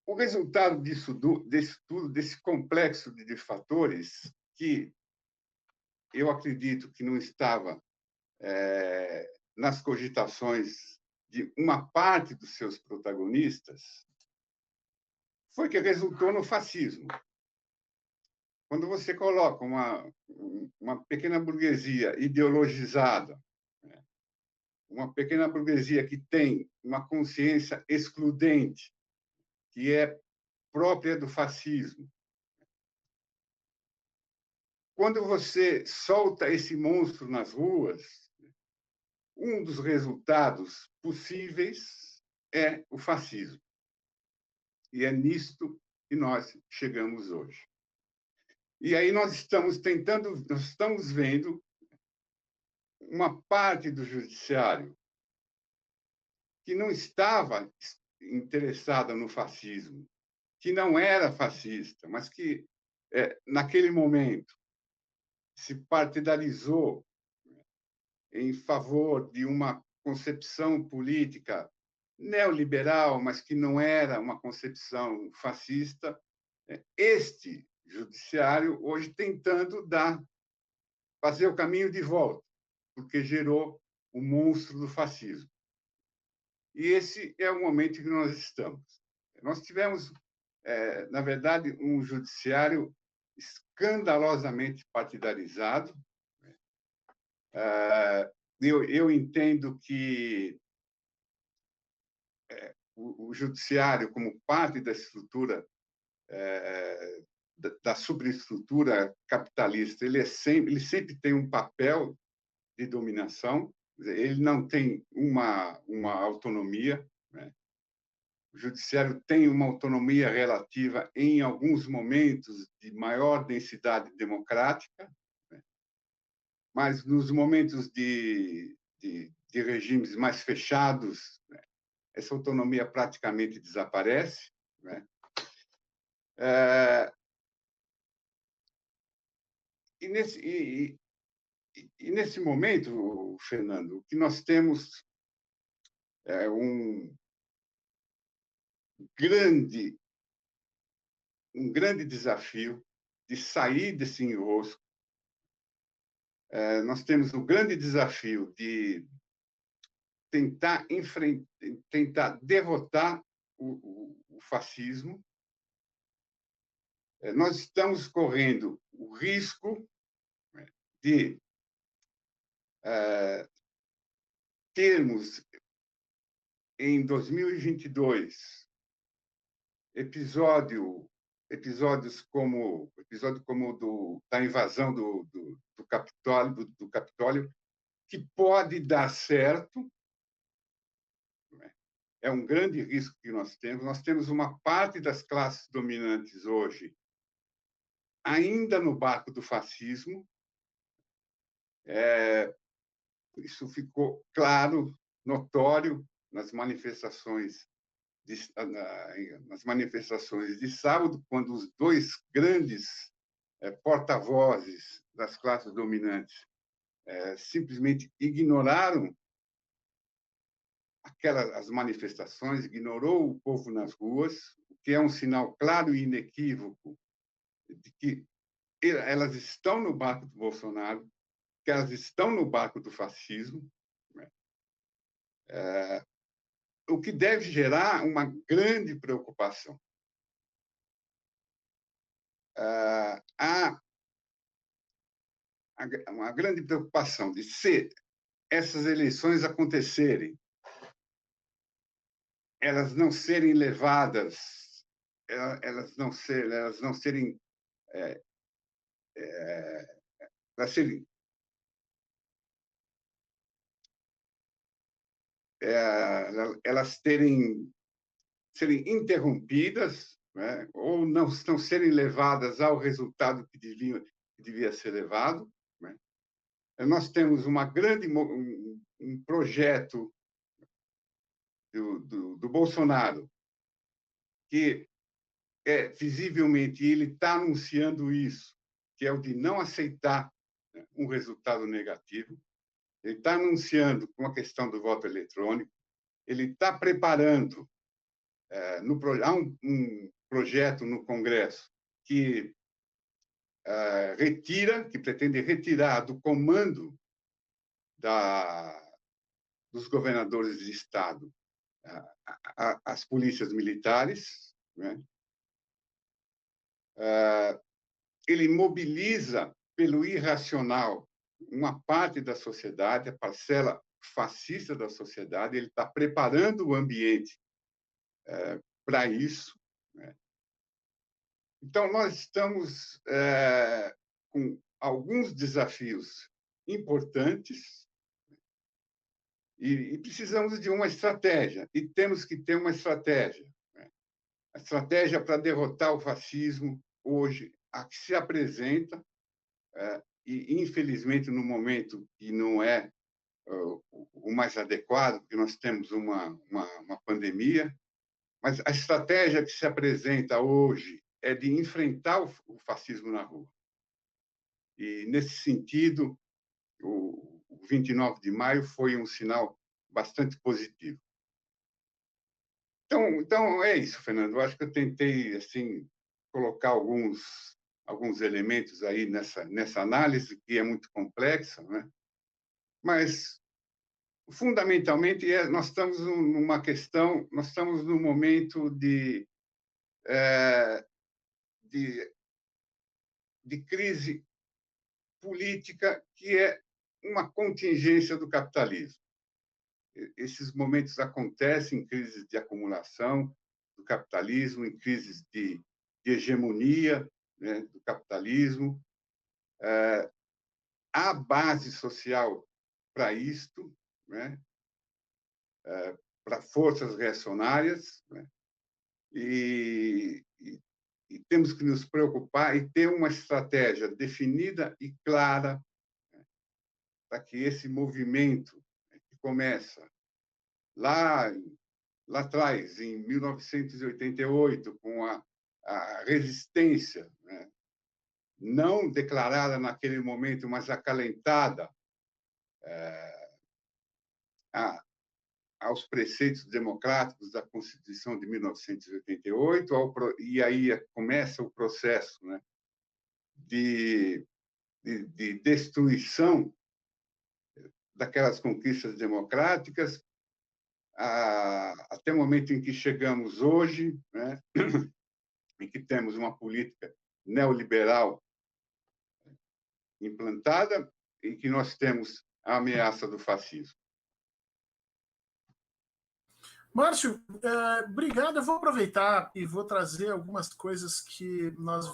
O resultado desse complexo de fatores, que eu acredito que não estava nas cogitações de uma parte dos seus protagonistas, foi que resultou no fascismo. Quando você coloca uma pequena burguesia ideologizada, né, uma pequena burguesia que tem uma consciência excludente, que é própria do fascismo, quando você solta esse monstro nas ruas, um dos resultados possíveis é o fascismo. E é nisto que nós chegamos hoje. E aí nós estamos vendo uma parte do judiciário que não estava interessada no fascismo, que não era fascista, mas que, naquele momento, se partidarizou em favor de uma concepção política neoliberal, mas que não era uma concepção fascista, este judiciário hoje tentando fazer o caminho de volta, porque gerou o monstro do fascismo. E esse é o momento em que nós estamos. Nós tivemos, na verdade, um judiciário escandalosamente partidarizado. Eu entendo que o judiciário, como parte da estrutura, da superestrutura capitalista, ele sempre tem um papel de dominação, ele não tem uma autonomia, né? O judiciário tem uma autonomia relativa em alguns momentos de maior densidade democrática, né? mas nos momentos de regimes mais fechados, né, essa autonomia praticamente desaparece, né? É, e, nesse, e nesse momento, Fernando, o que nós temos é grande, um grande desafio de sair desse enrosco. Nós temos um grande desafio de tentar derrotar o fascismo. Nós estamos correndo o risco, né, de termos, em 2022, episódios como da invasão do Capitólio, que pode dar certo, né? É um grande risco que nós temos. Nós temos uma parte das classes dominantes hoje ainda no barco do fascismo. Isso ficou claro, notório nas manifestações de sábado, quando os dois grandes porta-vozes das classes dominantes simplesmente ignoraram as manifestações, ignorou o povo nas ruas, o que é um sinal claro e inequívoco de que elas estão no barco do Bolsonaro, que elas estão no barco do fascismo, né? O que deve gerar uma grande preocupação. Há uma grande preocupação de, se essas eleições acontecerem, elas não serem levadas, elas não serem elas serem interrompidas, né, ou não serem levadas ao resultado que devia ser levado, né? Nós temos um projeto do Bolsonaro que visivelmente ele está anunciando isso, que é o de não aceitar, né, um resultado negativo. Ele está anunciando com a questão do voto eletrônico. Ele está preparando, há um projeto no Congresso que que pretende retirar do comando dos governadores de Estado as polícias militares, né? Ele mobiliza pelo irracional uma parte da sociedade, a parcela fascista da sociedade. Ele está preparando o ambiente para isso, né? Então, nós estamos com alguns desafios importantes e precisamos de uma estratégia, e temos que ter uma estratégia, né? A estratégia para derrotar o fascismo hoje, a que se apresenta, e, infelizmente, no momento que não é o mais adequado, porque nós temos uma pandemia, mas a estratégia que se apresenta hoje é de enfrentar o fascismo na rua. E, nesse sentido, o 29 de maio foi um sinal bastante positivo. Então é isso, Fernando. Eu acho que eu tentei assim colocar alguns elementos aí nessa análise, que é muito complexa, né? Mas, fundamentalmente, nós estamos nós estamos num momento de crise política que é uma contingência do capitalismo. Esses momentos acontecem em crises de acumulação do capitalismo, em crises de hegemonia, né, do capitalismo. Há base social para isto, né, para forças reacionárias, né, e temos que nos preocupar e ter uma estratégia definida e clara, né, para que esse movimento que começa lá atrás, em 1988, com a resistência, né, não declarada naquele momento, mas acalentada aos preceitos democráticos da Constituição de 1988, e aí começa o processo, né, de destruição daquelas conquistas democráticas, até o momento em que chegamos hoje, né, em que temos uma política neoliberal implantada e que nós temos a ameaça do fascismo. Márcio, obrigado. Eu vou aproveitar e vou trazer algumas coisas que nós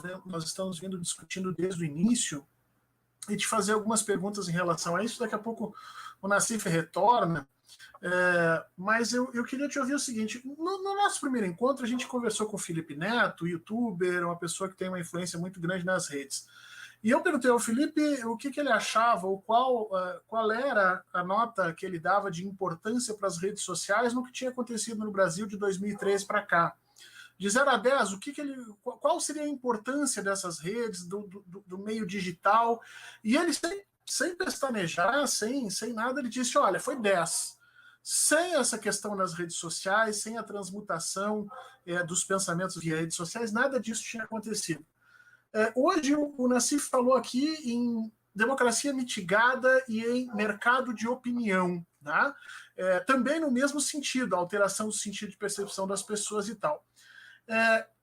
estamos vindo discutindo desde o início e te fazer algumas perguntas em relação a isso. Daqui a pouco o Nassif retorna. Mas eu queria te ouvir o seguinte: no nosso primeiro encontro, a gente conversou com o Felipe Neto, youtuber, uma pessoa que tem uma influência muito grande nas redes. E eu perguntei ao Felipe o que ele achava, ou qual era a nota que ele dava de importância para as redes sociais no que tinha acontecido no Brasil de 2013 para cá. De 0 a 10, qual seria a importância dessas redes, do meio digital? E ele, sem pestanejar, sem nada, ele disse: olha, foi 10. Sem essa questão nas redes sociais, sem a transmutação dos pensamentos via redes sociais, nada disso tinha acontecido. Hoje o Nassif falou aqui em democracia mitigada e em mercado de opinião, né? Também no mesmo sentido, a alteração do sentido de percepção das pessoas e tal.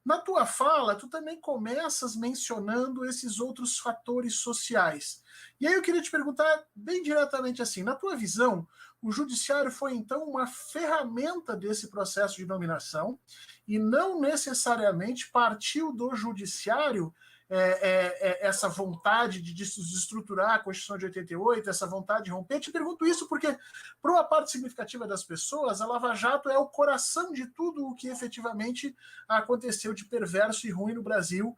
Na tua fala, tu também começas mencionando esses outros fatores sociais. E aí eu queria te perguntar bem diretamente assim, na tua visão, o judiciário foi então uma ferramenta desse processo de dominação e não necessariamente partiu do judiciário essa vontade de desestruturar a Constituição de 88, essa vontade de romper? Te pergunto isso porque, para uma parte significativa das pessoas, a Lava Jato é o coração de tudo o que efetivamente aconteceu de perverso e ruim no Brasil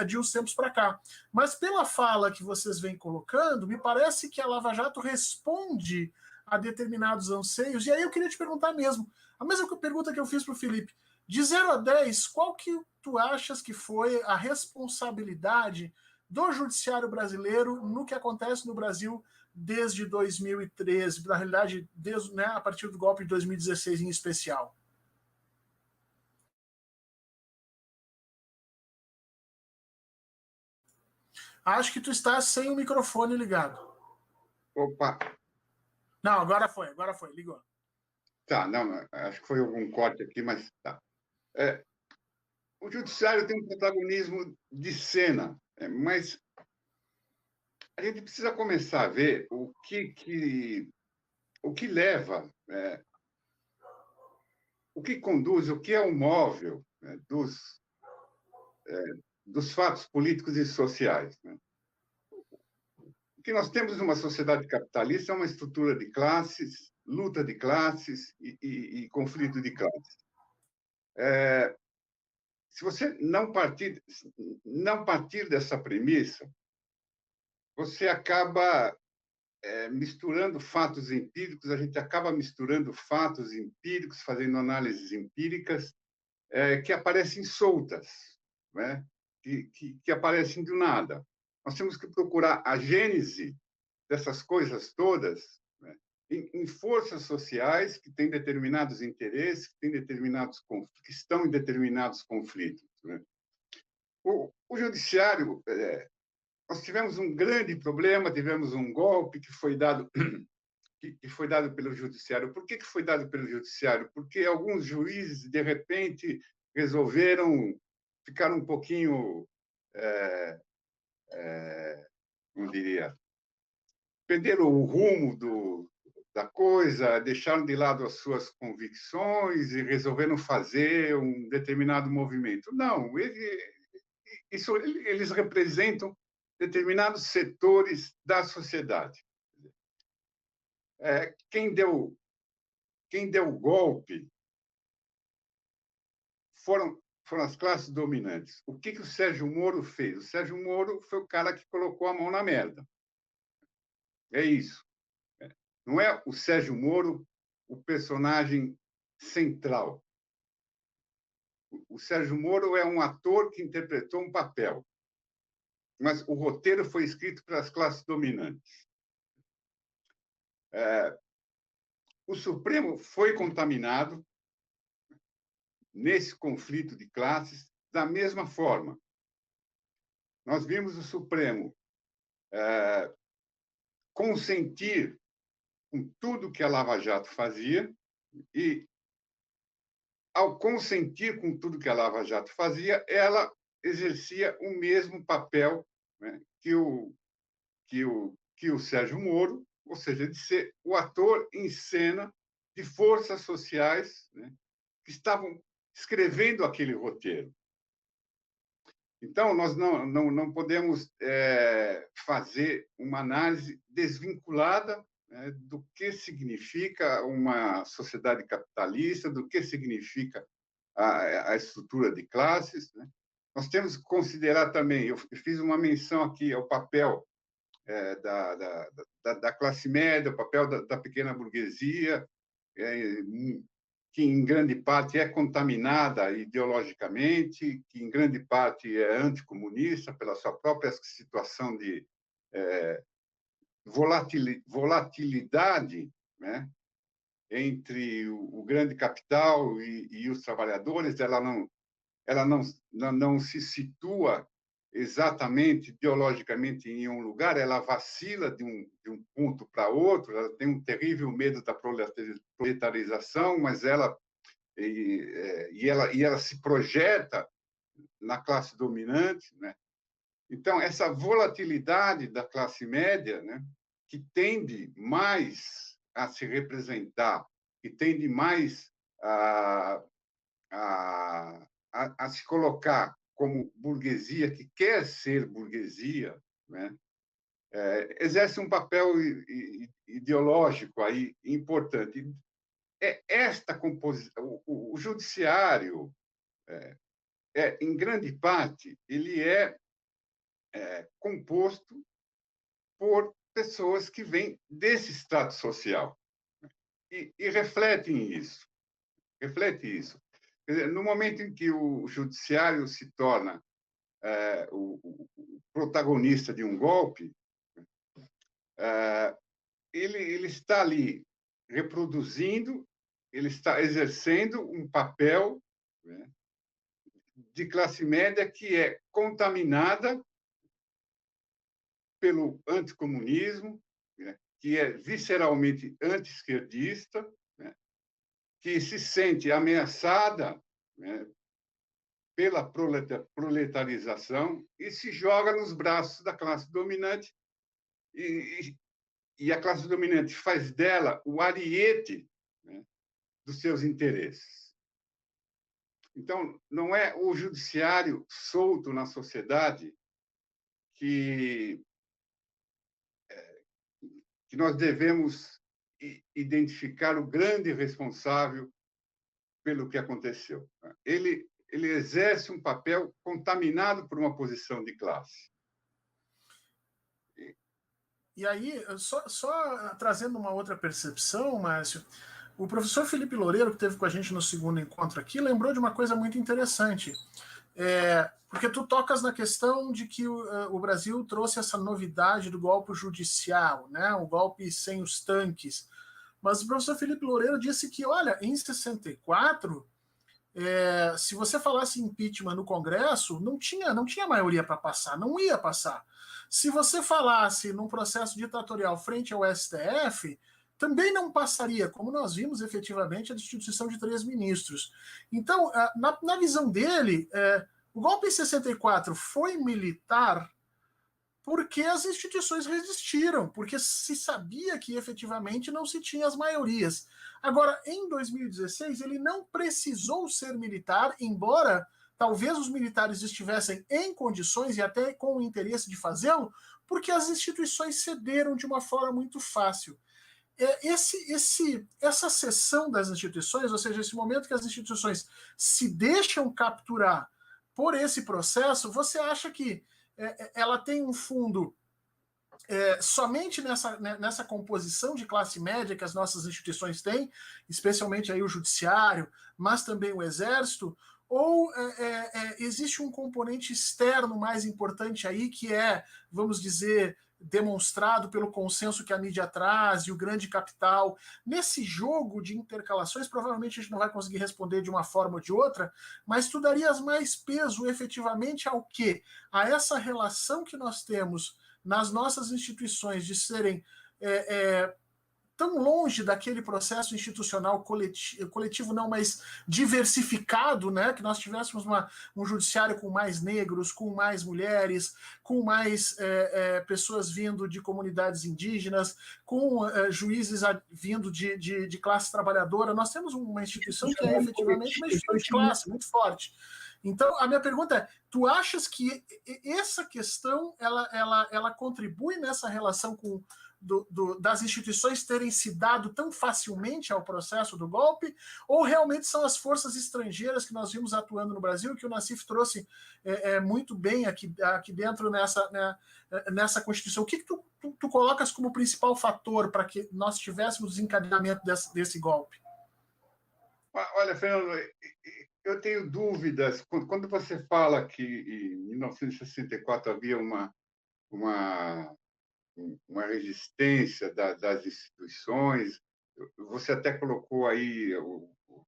de uns tempos para cá. Mas pela fala que vocês vêm colocando, me parece que a Lava Jato responde a determinados anseios. E aí eu queria te perguntar mesmo, a mesma pergunta que eu fiz para o Felipe: de 0 a 10, qual que tu achas que foi a responsabilidade do judiciário brasileiro no que acontece no Brasil desde 2013, na realidade, a partir do golpe de 2016 em especial? Acho que tu está sem o microfone ligado. Opa! Não, agora foi, ligou. Tá, não, acho que foi algum corte aqui, mas tá. O judiciário tem um protagonismo de cena, mas a gente precisa começar a ver o que leva, o que conduz, o que é o móvel, né, dos fatos políticos e sociais. Né? O que nós temos numa sociedade capitalista é uma estrutura de classes, luta de classes e conflito de classes. Se você não partir dessa premissa, você acaba misturando fatos empíricos, a gente acaba misturando fatos empíricos, fazendo análises empíricas que aparecem soltas, né? que aparecem do nada. Nós temos que procurar a gênese dessas coisas todas, né, em forças sociais que têm determinados interesses, que estão em determinados conflitos. Né? O judiciário, nós tivemos um grande problema, tivemos um golpe que foi dado pelo judiciário. Por que foi dado pelo judiciário? Porque alguns juízes, de repente, resolveram ficar um pouquinho, como diria, perderam o rumo da coisa, deixaram de lado as suas convicções e resolveram fazer um determinado movimento. Não, eles representam determinados setores da sociedade. Quem deu o golpe foram as classes dominantes. O que o Sérgio Moro fez? O Sérgio Moro foi o cara que colocou a mão na merda. É isso. Não é o Sérgio Moro o personagem central. O Sérgio Moro é um ator que interpretou um papel, mas o roteiro foi escrito para as classes dominantes. O Supremo foi contaminado nesse conflito de classes da mesma forma. Nós vimos o Supremo consentir com tudo que a Lava Jato fazia e, ao consentir com tudo que a Lava Jato fazia, ela exercia o mesmo papel, né, que o Sérgio Moro, ou seja, de ser o ator em cena de forças sociais, né, que estavam escrevendo aquele roteiro. Então, nós não podemos fazer uma análise desvinculada, né, do que significa uma sociedade capitalista, do que significa a estrutura de classes, né? Nós temos que considerar também, eu fiz uma menção aqui ao papel da classe média, o papel da pequena burguesia, que em grande parte é contaminada ideologicamente, que em grande parte é anticomunista pela sua própria situação de volatilidade, né, entre o grande capital e os trabalhadores. Ela não se situa exatamente ideologicamente em um lugar, ela vacila de um ponto para outro, ela tem um terrível medo da proletarização, mas ela se projeta na classe dominante, né? Então, essa volatilidade da classe média, né, que tende mais a se representar, que tende mais a se colocar como burguesia, que quer ser burguesia, né, exerce um papel ideológico aí importante. Esta composição, o judiciário, em grande parte, ele é composto por pessoas que vêm desse extrato social e refletem isso. Reflete isso. Quer dizer, no momento em que o judiciário se torna o protagonista de um golpe, ele está ali reproduzindo, ele está exercendo um papel, né, de classe média que é contaminada pelo anticomunismo, né, que é visceralmente anti-esquerdista, né, que se sente ameaçada, né, pela proletarização e se joga nos braços da classe dominante, e a classe dominante faz dela o ariete, né, dos seus interesses. Então, não é o judiciário solto na sociedade que nós devemos identificar o grande responsável pelo que aconteceu. Ele exerce um papel contaminado por uma posição de classe. E aí, só trazendo uma outra percepção, Márcio, o professor Felipe Loureiro, que esteve com a gente no segundo encontro aqui, lembrou de uma coisa muito interessante. Porque tu tocas na questão de que o Brasil trouxe essa novidade do golpe judicial, né? O golpe sem os tanques. Mas o professor Felipe Loureiro disse que, olha, em 64, se você falasse impeachment no Congresso, não tinha maioria para passar, não ia passar. Se você falasse num processo ditatorial frente ao STF, também não passaria, como nós vimos efetivamente a destituição de 3 ministros. Então, na visão dele, o golpe em 64 foi militar porque as instituições resistiram, porque se sabia que efetivamente não se tinha as maiorias. Agora, em 2016, ele não precisou ser militar, embora talvez os militares estivessem em condições e até com o interesse de fazê-lo, porque as instituições cederam de uma forma muito fácil. Essa cessão das instituições, ou seja, esse momento que as instituições se deixam capturar por esse processo, você acha que ela tem um fundo somente nessa composição de classe média que as nossas instituições têm, especialmente aí o judiciário, mas também o exército, ou existe um componente externo mais importante aí, que é, vamos dizer, demonstrado pelo consenso que a mídia traz e o grande capital? Nesse jogo de intercalações, provavelmente a gente não vai conseguir responder de uma forma ou de outra, mas tu darias mais peso efetivamente ao quê? A essa relação que nós temos nas nossas instituições de serem tão longe daquele processo institucional coletivo não, mas diversificado, né? Que nós tivéssemos um judiciário com mais negros, com mais mulheres, com mais pessoas vindo de comunidades indígenas, com juízes vindo de classe trabalhadora. Nós temos uma instituição que é efetivamente uma instituição de classe muito forte. Então, a minha pergunta é, tu achas que essa questão ela contribui nessa relação com das instituições terem se dado tão facilmente ao processo do golpe, ou realmente são as forças estrangeiras que nós vimos atuando no Brasil, que o Nassif trouxe muito bem aqui dentro nessa Constituição? O que tu colocas como principal fator para que nós tivéssemos desencadeamento desse golpe? Olha, Fernando, eu tenho dúvidas. Quando você fala que em 1964 havia uma resistência das instituições, você até colocou aí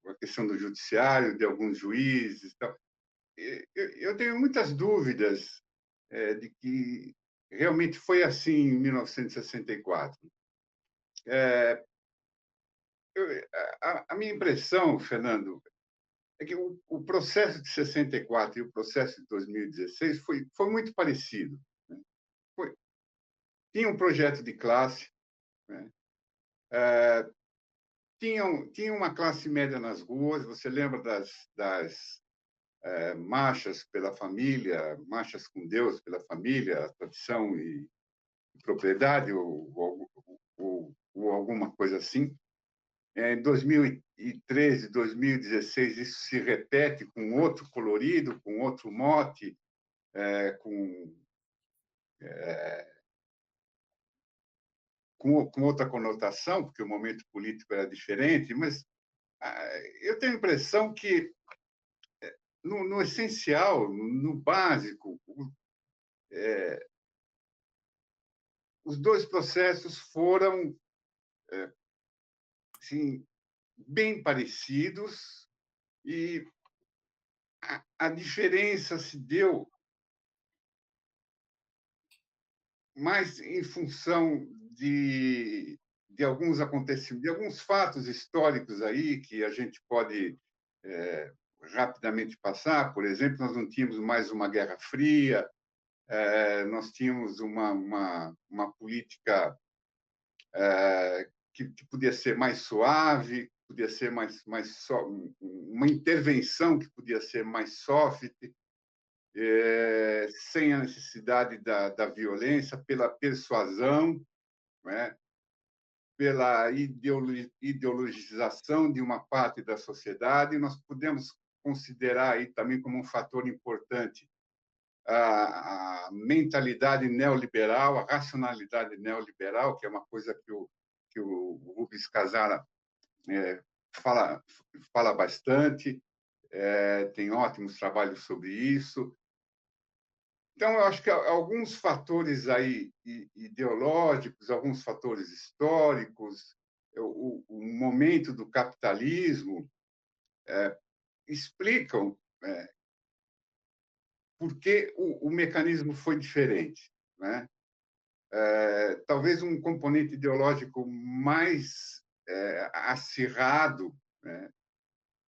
a questão do judiciário, de alguns juízes. Tal. Eu tenho muitas dúvidas de que realmente foi assim em 1964. A minha impressão, Fernando, é que o processo de 64 e o processo de 2016 foi muito parecido. Né? Tinha um projeto de classe, né? Tinha uma classe média nas ruas. Você lembra das marchas pela família, marchas com Deus pela família, tradição e propriedade, ou alguma coisa assim. Em 2013, 2016, isso se repete com outro colorido, com outro mote, com outra conotação, porque o momento político era diferente, mas eu tenho a impressão que, no essencial, no básico, os dois processos foram assim, bem parecidos, e a diferença se deu mais em função de alguns acontecimentos, de alguns fatos históricos aí que a gente pode rapidamente passar. Por exemplo, nós não tínhamos mais uma Guerra Fria, nós tínhamos uma política que podia ser mais suave, podia ser mais uma intervenção que podia ser mais soft, sem a necessidade da violência, pela persuasão, né? Pela ideologização de uma parte da sociedade. Nós podemos considerar aí também como um fator importante a mentalidade neoliberal, a racionalidade neoliberal, que é uma coisa que o Rubens Casara fala bastante, tem ótimos trabalhos sobre isso. Então, eu acho que alguns fatores aí ideológicos, alguns fatores históricos, o momento do capitalismo explicam por que o mecanismo foi diferente, né? Talvez um componente ideológico mais acirrado, né,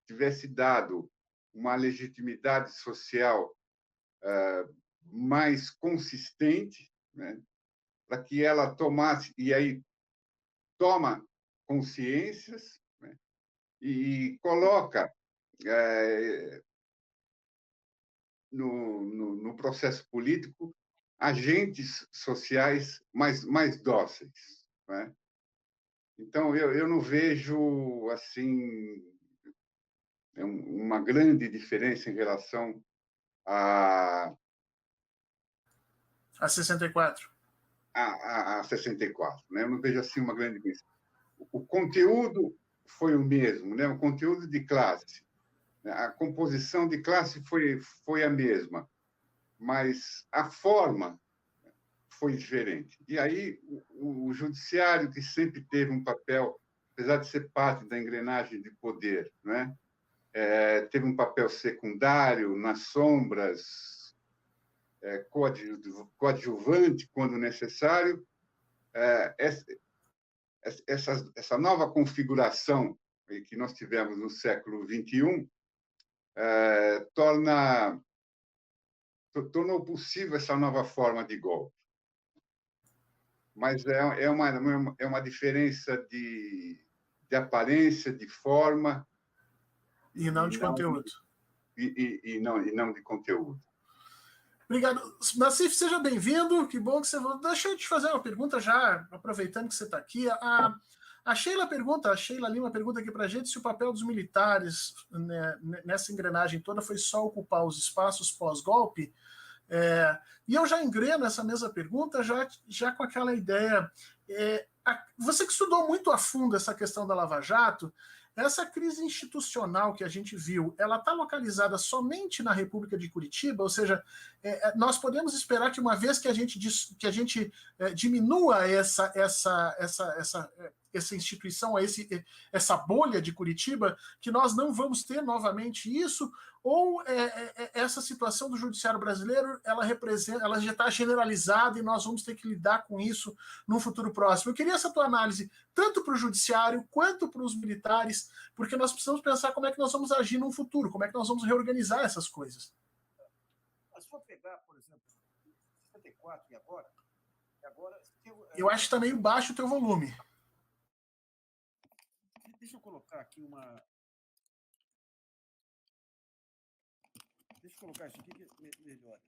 tivesse dado uma legitimidade social mais consistente, né, para que ela tomasse, e aí toma consciências, né, e coloca no processo político agentes sociais mais dóceis, né? Então, eu não vejo assim uma grande diferença em relação a 64. a 64, né? Eu não vejo assim uma grande diferença. O conteúdo foi o mesmo, né? O conteúdo de classe, a composição de classe foi a mesma, mas a forma foi diferente. E aí o judiciário, que sempre teve um papel, apesar de ser parte da engrenagem de poder, né? Teve um papel secundário, nas sombras, coadjuvante quando necessário. Essa nova configuração que nós tivemos no século XXI tornou possível essa nova forma de golpe. Mas é uma diferença de aparência, de forma. E não de conteúdo. E não de conteúdo. Obrigado. Nassif, seja bem-vindo. Que bom que você... Deixa eu te fazer uma pergunta já, aproveitando que você está aqui. A Sheila Lima pergunta aqui para a gente se o papel dos militares, né, nessa engrenagem toda foi só ocupar os espaços pós-golpe. E eu já engreno essa mesma pergunta já com aquela ideia. Você que estudou muito a fundo essa questão da Lava Jato, essa crise institucional que a gente viu, ela está localizada somente na República de Curitiba? Ou seja, nós podemos esperar que uma vez que a gente diminua essa instituição, essa bolha de Curitiba, que nós não vamos ter novamente isso? Ou essa situação do judiciário brasileiro, ela já está generalizada e nós vamos ter que lidar com isso no futuro próximo? Eu queria essa tua análise, tanto para o judiciário quanto para os militares, porque nós precisamos pensar como é que nós vamos agir no futuro, como é que nós vamos reorganizar essas coisas. Se for pegar, por exemplo, 64 e agora... Eu acho que está meio baixo o teu volume. Deixa eu colocar aqui uma... Deixa eu colocar isso aqui que é melhor.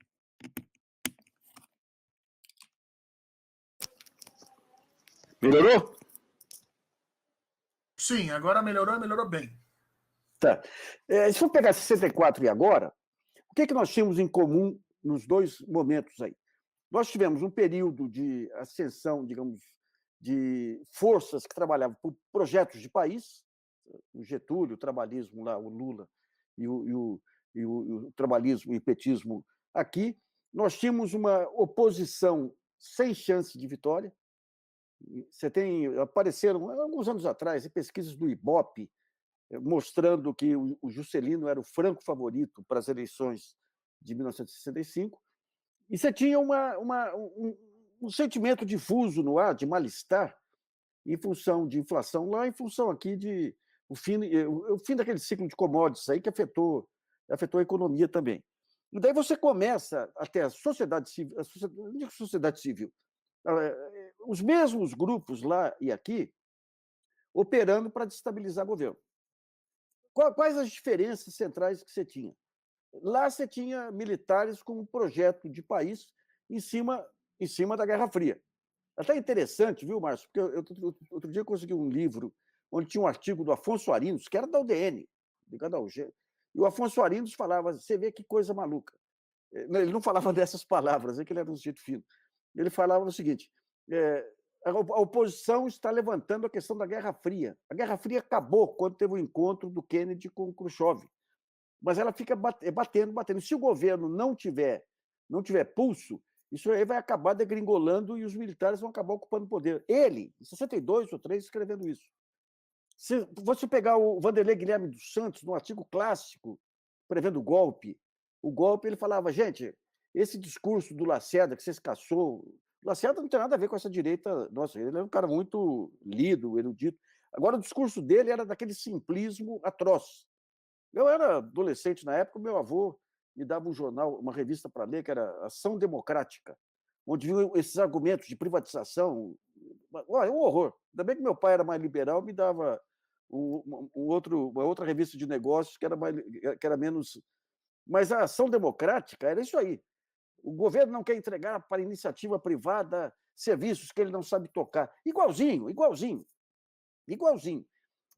Melhorou? Sim, agora melhorou bem. Tá. Se for pegar 64 e agora, o que nós tínhamos em comum nos dois momentos aí? Nós tivemos um período de ascensão, digamos, de forças que trabalhavam por projetos de país, o Getúlio, o trabalhismo lá, o Lula e o trabalhismo e o petismo aqui. Nós tínhamos uma oposição sem chance de vitória. Apareceram, alguns anos atrás, pesquisas do Ibope, mostrando que o Juscelino era o franco favorito para as eleições de 1965, e você tinha um sentimento difuso no ar, de mal-estar, em função de inflação lá, em função aqui de o fim daquele ciclo de commodities aí que afetou a economia também. E daí você começa até a sociedade civil, os mesmos grupos lá e aqui operando para destabilizar o governo. Quais as diferenças centrais que você tinha? Lá você tinha militares com um projeto de país em cima da Guerra Fria. Até interessante, viu, Márcio? Porque outro dia eu consegui um livro onde tinha um artigo do Afonso Arinos, que era da UDN, ligado ao G. E o Afonso Arinos falava, você vê que coisa maluca. Ele não falava dessas palavras, que ele era um sujeito fino. Ele falava o seguinte, a oposição está levantando a questão da Guerra Fria. A Guerra Fria acabou quando teve o encontro do Kennedy com o Khrushchev. Mas ela fica batendo. Se o governo não tiver pulso, isso aí vai acabar degringolando e os militares vão acabar ocupando o poder. Ele, em 62 ou 3, escrevendo isso. Se você pegar o Vanderlei Guilherme dos Santos, no artigo clássico, prevendo o golpe, ele falava, gente, esse discurso do Lacerda, que vocês caçou, o Lacerda não tem nada a ver com essa direita, nossa, ele é um cara muito lido, erudito. Agora, o discurso dele era daquele simplismo atroz. Eu era adolescente na época, meu avô me dava um jornal, uma revista para ler, que era Ação Democrática, onde viu esses argumentos de privatização. Olha, um horror. Ainda bem que meu pai era mais liberal, me dava uma outra revista de negócios que era menos... Mas a Ação Democrática era isso aí. O governo não quer entregar para iniciativa privada serviços que ele não sabe tocar. Igualzinho.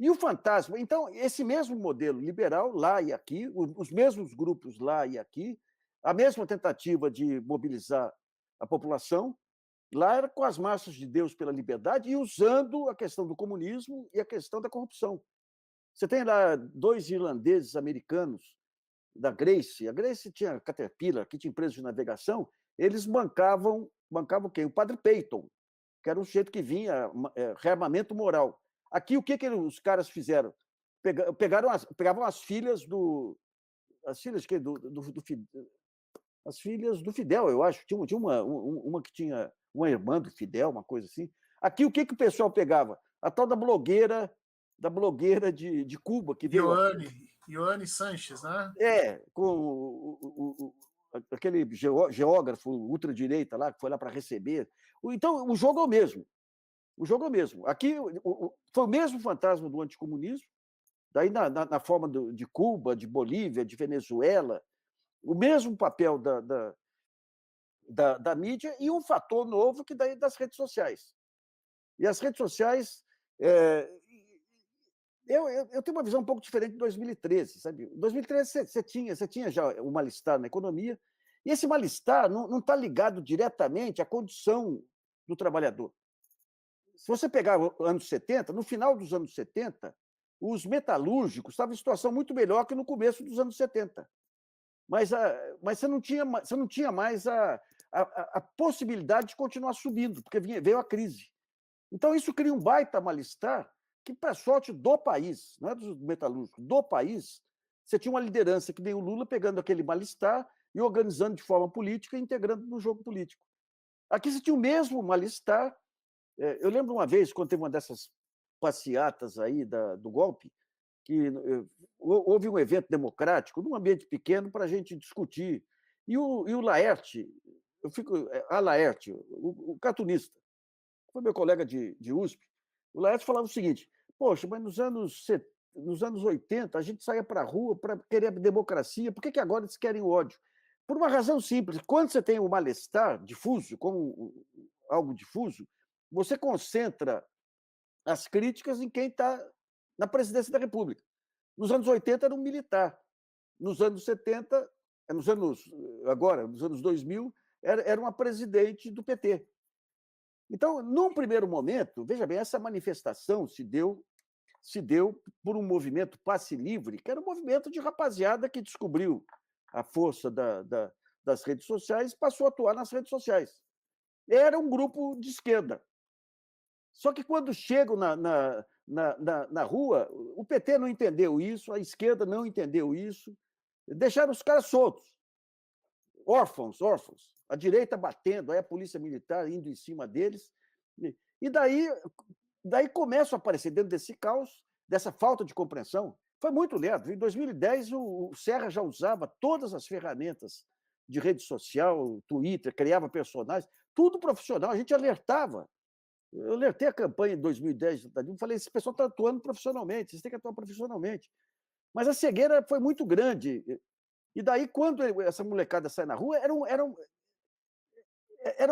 E o fantasma... Então, esse mesmo modelo liberal, lá e aqui, os mesmos grupos lá e aqui, a mesma tentativa de mobilizar a população, Lá era com as marchas de Deus pela liberdade e usando a questão do comunismo e a questão da corrupção. Você tem lá 2 irlandeses americanos da Grace. A Grace tinha Caterpillar, que tinha empresa de navegação. Eles bancavam quem? O Padre Peyton, que era um sujeito que vinha rearmamento moral. Aqui, o que os caras fizeram? Pegavam as filhas as filhas as filhas do Fidel, eu acho. Tinha uma que tinha uma irmã do Fidel, uma coisa assim. Aqui, o que o pessoal pegava? A tal da blogueira de Cuba, que veio... Ioane Sanches, né? Com aquele geógrafo ultradireita lá, que foi lá para receber. Então, o jogo é o mesmo. O jogo é o mesmo. Aqui foi o mesmo fantasma do anticomunismo, daí na forma de Cuba, de Bolívia, de Venezuela, o mesmo papel da mídia e um fator novo que daí das redes sociais. E as redes sociais... Eu tenho uma visão um pouco diferente de 2013, sabe? Em 2013 você tinha já um mal-estar na economia, e esse mal-estar não está ligado diretamente à condição do trabalhador. Se você pegar os anos 70, no final dos anos 70, os metalúrgicos estavam em situação muito melhor que no começo dos anos 70. Mas você não tinha mais a possibilidade de continuar subindo, porque veio a crise. Então, isso cria um baita mal-estar que, para sorte do país, não é dos metalúrgicos, do país, você tinha uma liderança que nem o Lula pegando aquele mal-estar e organizando de forma política e integrando no jogo político. Aqui você tinha o mesmo mal-estar. Eu lembro uma vez, quando teve uma dessas passeatas aí do golpe, que houve um evento democrático, num ambiente pequeno, para a gente discutir. E o Laerte, a Laerte, o cartunista, foi meu colega de USP, o Laerte falava o seguinte: poxa, mas nos anos 80 a gente saía para a rua para querer democracia, por que agora eles querem o ódio? Por uma razão simples: quando você tem um mal-estar difuso, como algo difuso, você concentra as críticas em quem está na presidência da República. Nos anos 80 era um militar, nos anos 70, nos anos 2000, era uma presidente do PT. Então, num primeiro momento, veja bem, essa manifestação se deu por um movimento passe livre, que era um movimento de rapaziada que descobriu a força das redes sociais e passou a atuar nas redes sociais. Era um grupo de esquerda. Só que quando chegam na rua, o PT não entendeu isso, a esquerda não entendeu isso, deixaram os caras soltos, órfãos. A direita batendo, aí a polícia militar indo em cima deles. E daí começa a aparecer, dentro desse caos, dessa falta de compreensão. Foi muito lerdo. Em 2010, o Serra já usava todas as ferramentas de rede social, Twitter, criava personagens, tudo profissional. A gente alertava. Eu alertei a campanha em 2010, falei: esse pessoal está atuando profissionalmente, vocês têm que atuar profissionalmente. Mas a cegueira foi muito grande. E daí, quando essa molecada sai na rua, era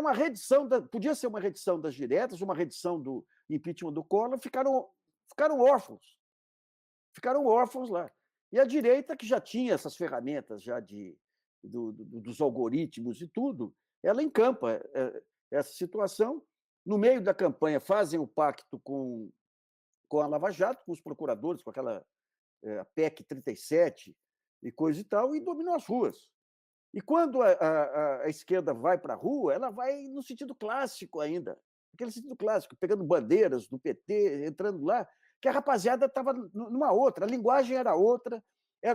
uma redição, podia ser uma redição das diretas, uma redição do impeachment do Collor, ficaram órfãos. Ficaram órfãos lá. E a direita, que já tinha essas ferramentas já dos algoritmos e tudo, ela encampa essa situação. No meio da campanha, fazem o pacto com a Lava Jato, com os procuradores, com aquela PEC 37 e coisa e tal, e dominam as ruas. E quando a esquerda vai para a rua, ela vai no sentido clássico ainda, aquele sentido clássico, pegando bandeiras do PT, entrando lá, que a rapaziada estava numa outra, a linguagem era outra,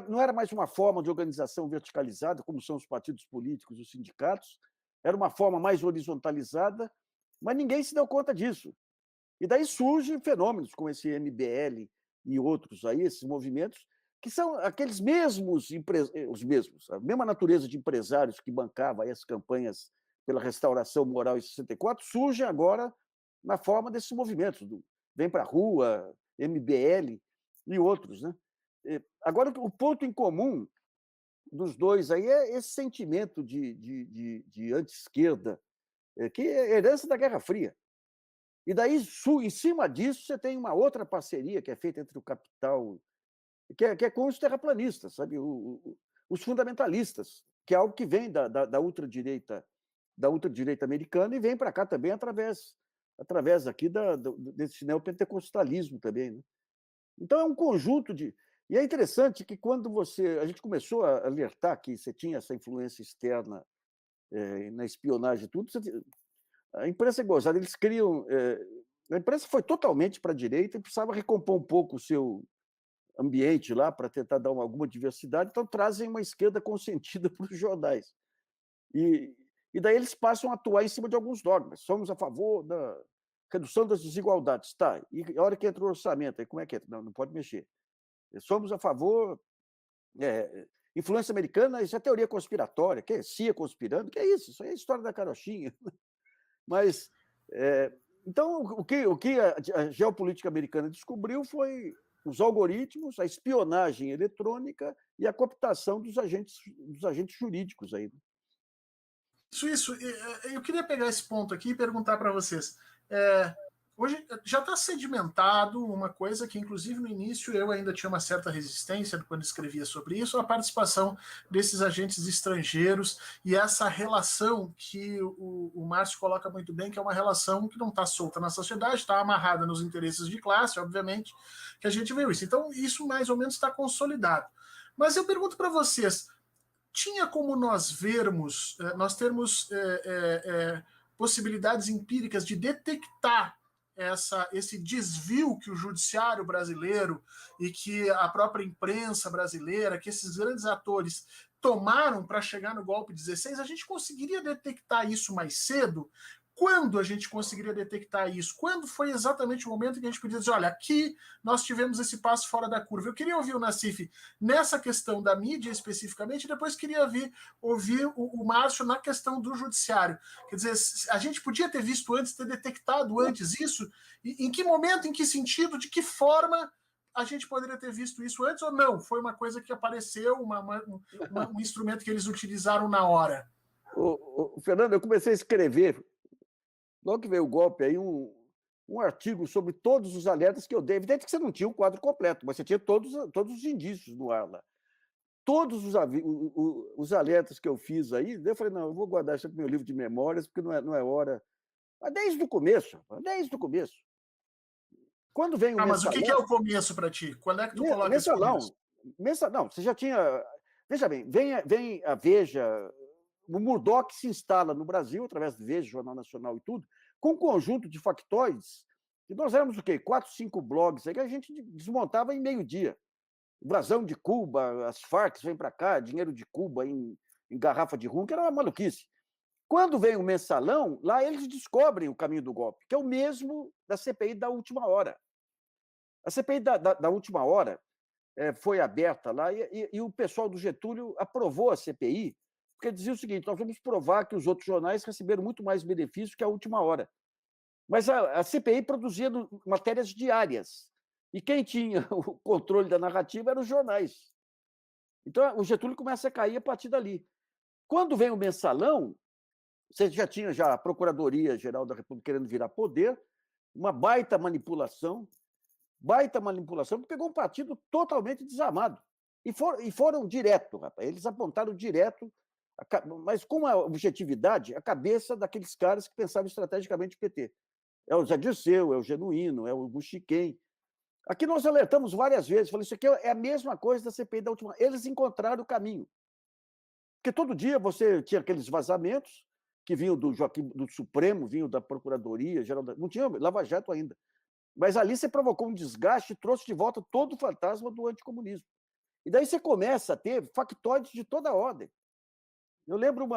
não era mais uma forma de organização verticalizada, como são os partidos políticos, os sindicatos, era uma forma mais horizontalizada, mas ninguém se deu conta disso. E daí surgem fenômenos como esse MBL e outros aí, esses movimentos, que são aqueles mesmos, a mesma natureza de empresários que bancavam as campanhas pela restauração moral em 64, surge agora na forma desses movimentos, Vem para a Rua, MBL e outros. Né? Agora, o ponto em comum dos dois aí é esse sentimento de anti-esquerda, que é herança da Guerra Fria. E daí, em cima disso, você tem uma outra parceria que é feita entre o capital, que é com os terraplanistas, sabe? Os fundamentalistas, que é algo que vem da ultradireita da ultradireita americana e vem para cá também através aqui desse neopentecostalismo também, né? Então, é um conjunto de... E é interessante que quando a gente começou a alertar que você tinha essa influência externa na espionagem e tudo, a imprensa é gozada, eles criam... a imprensa foi totalmente para a direita e precisava recompor um pouco o seu ambiente lá para tentar dar alguma diversidade, então trazem uma esquerda consentida para os jornais. E daí eles passam a atuar em cima de alguns dogmas. Somos a favor da redução das desigualdades. Tá, e a hora que entra o orçamento, aí como é que entra? Não pode mexer. Somos a favor... influência americana, isso é teoria conspiratória, que é CIA conspirando, que é isso? Isso aí é a história da carochinha. Mas, então, o que a geopolítica americana descobriu foi os algoritmos, a espionagem eletrônica e a cooptação dos agentes jurídicos aí. Isso. Eu queria pegar esse ponto aqui e perguntar para vocês. Hoje já está sedimentado uma coisa que, inclusive, no início eu ainda tinha uma certa resistência quando escrevia sobre isso, a participação desses agentes estrangeiros e essa relação que o Márcio coloca muito bem, que é uma relação que não está solta na sociedade, está amarrada nos interesses de classe, obviamente, que a gente viu isso. Então, isso mais ou menos está consolidado. Mas eu pergunto para vocês, tinha como nós vermos, nós termos possibilidades empíricas de detectar esse desvio que o judiciário brasileiro e que a própria imprensa brasileira, que esses grandes atores tomaram para chegar no golpe 16, a gente conseguiria detectar isso mais cedo? Quando a gente conseguiria detectar isso? Quando foi exatamente o momento em que a gente podia dizer, olha, aqui nós tivemos esse passo fora da curva? Eu queria ouvir o Nassif nessa questão da mídia especificamente, e depois queria ouvir o Márcio na questão do judiciário. Quer dizer, a gente podia ter visto antes, ter detectado antes isso? Em que momento, em que sentido, de que forma a gente poderia ter visto isso antes ou não? Foi uma coisa que apareceu, um instrumento que eles utilizaram na hora? Fernando, eu comecei a escrever, logo que veio o golpe, aí um artigo sobre todos os alertas que eu dei. Evidente que você não tinha o quadro completo, mas você tinha todos os indícios no ar lá. Todos os alertas que eu fiz aí, eu falei, não, eu vou guardar isso no meu livro de memórias, porque não é hora. Mas desde o começo. Quando vem o mensalão... Mas o que é o começo para ti? Quando é que tu coloca esse começo? Não, você já tinha... Veja bem, vem a Veja... O Murdoch se instala no Brasil, através do Veja, Jornal Nacional e tudo, com um conjunto de factóides, que nós éramos o quê? 4, 5 blogs, aí que a gente desmontava em meio-dia. Brasão de Cuba, as Farc vêm para cá, dinheiro de Cuba em garrafa de rum, que era uma maluquice. Quando vem o mensalão, lá eles descobrem o caminho do golpe, que é o mesmo da CPI da última hora. A CPI da última hora foi aberta lá e o pessoal do Getúlio aprovou a CPI, porque dizia o seguinte, nós vamos provar que os outros jornais receberam muito mais benefício que a última hora. Mas a CPI produzia matérias diárias, e quem tinha o controle da narrativa eram os jornais. Então, o Getúlio começa a cair a partir dali. Quando vem o mensalão, você já tinha a Procuradoria-Geral da República querendo virar poder, uma baita manipulação, que pegou um partido totalmente desarmado. E foram direto, rapaz. Eles apontaram direto, mas com uma objetividade, a cabeça daqueles caras que pensavam estrategicamente o PT. É o Zé Dirceu, é o Genuíno, é o Buxiquem. Aqui nós alertamos várias vezes, falei, isso aqui é a mesma coisa da CPI da última. Eles encontraram o caminho. Porque todo dia você tinha aqueles vazamentos que vinham do Supremo, vinham da Procuradoria, não tinha Lava Jato ainda. Mas ali você provocou um desgaste e trouxe de volta todo o fantasma do anticomunismo. E daí você começa a ter factóides de toda a ordem. Eu lembro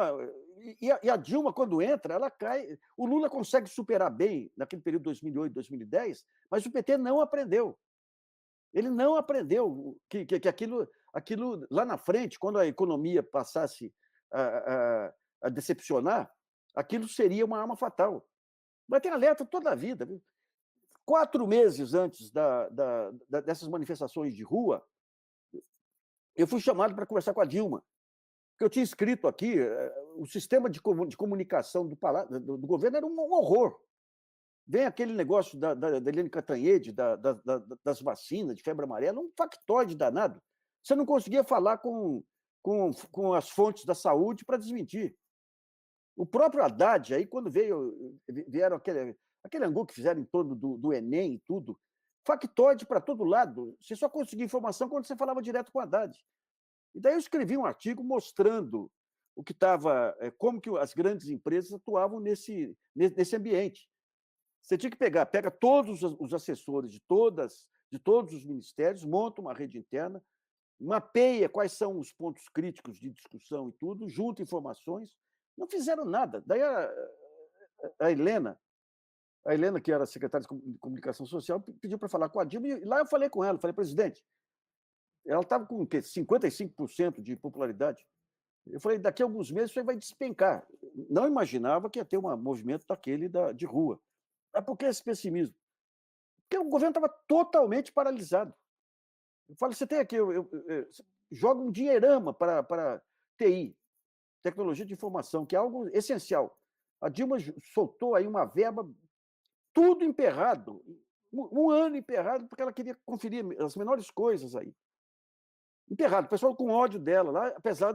e a Dilma, quando entra, ela cai. O Lula consegue superar bem naquele período 2008, 2010, mas o PT não aprendeu. Ele não aprendeu que aquilo lá na frente, quando a economia passasse a decepcionar, aquilo seria uma arma fatal. Mas tem alerta toda a vida. 4 meses antes dessas manifestações de rua, eu fui chamado para conversar com a Dilma. Porque eu tinha escrito aqui, o sistema de comunicação do governo era um horror. Vem aquele negócio da Eliane Cantanhede, das vacinas, de febre amarela, um factoide danado. Você não conseguia falar com as fontes da saúde para desmentir. O próprio Haddad, aí quando vieram aquele angu que fizeram em torno do Enem e tudo, factoide para todo lado. Você só conseguia informação quando você falava direto com o Haddad. E daí eu escrevi um artigo mostrando o que estava, como que as grandes empresas atuavam nesse ambiente. Você tinha que pega todos os assessores de todos os ministérios, monta uma rede interna, mapeia quais são os pontos críticos de discussão e tudo, junta informações. Não fizeram nada. Daí a Helena, que era secretária de Comunicação Social, pediu para falar com a Dilma, e lá eu falei com ela, falei, presidente, ela estava com o quê? 55% de popularidade. Eu falei, daqui a alguns meses isso aí vai despencar. Não imaginava que ia ter um movimento daquele de rua. Mas por que esse pessimismo? Porque o governo estava totalmente paralisado. Eu falo, você tem aqui, joga um dinheirama para TI, tecnologia de informação, que é algo essencial. A Dilma soltou aí uma verba, tudo emperrado, um ano emperrado, porque ela queria conferir as menores coisas aí. Emperrado, o pessoal com ódio dela, lá, apesar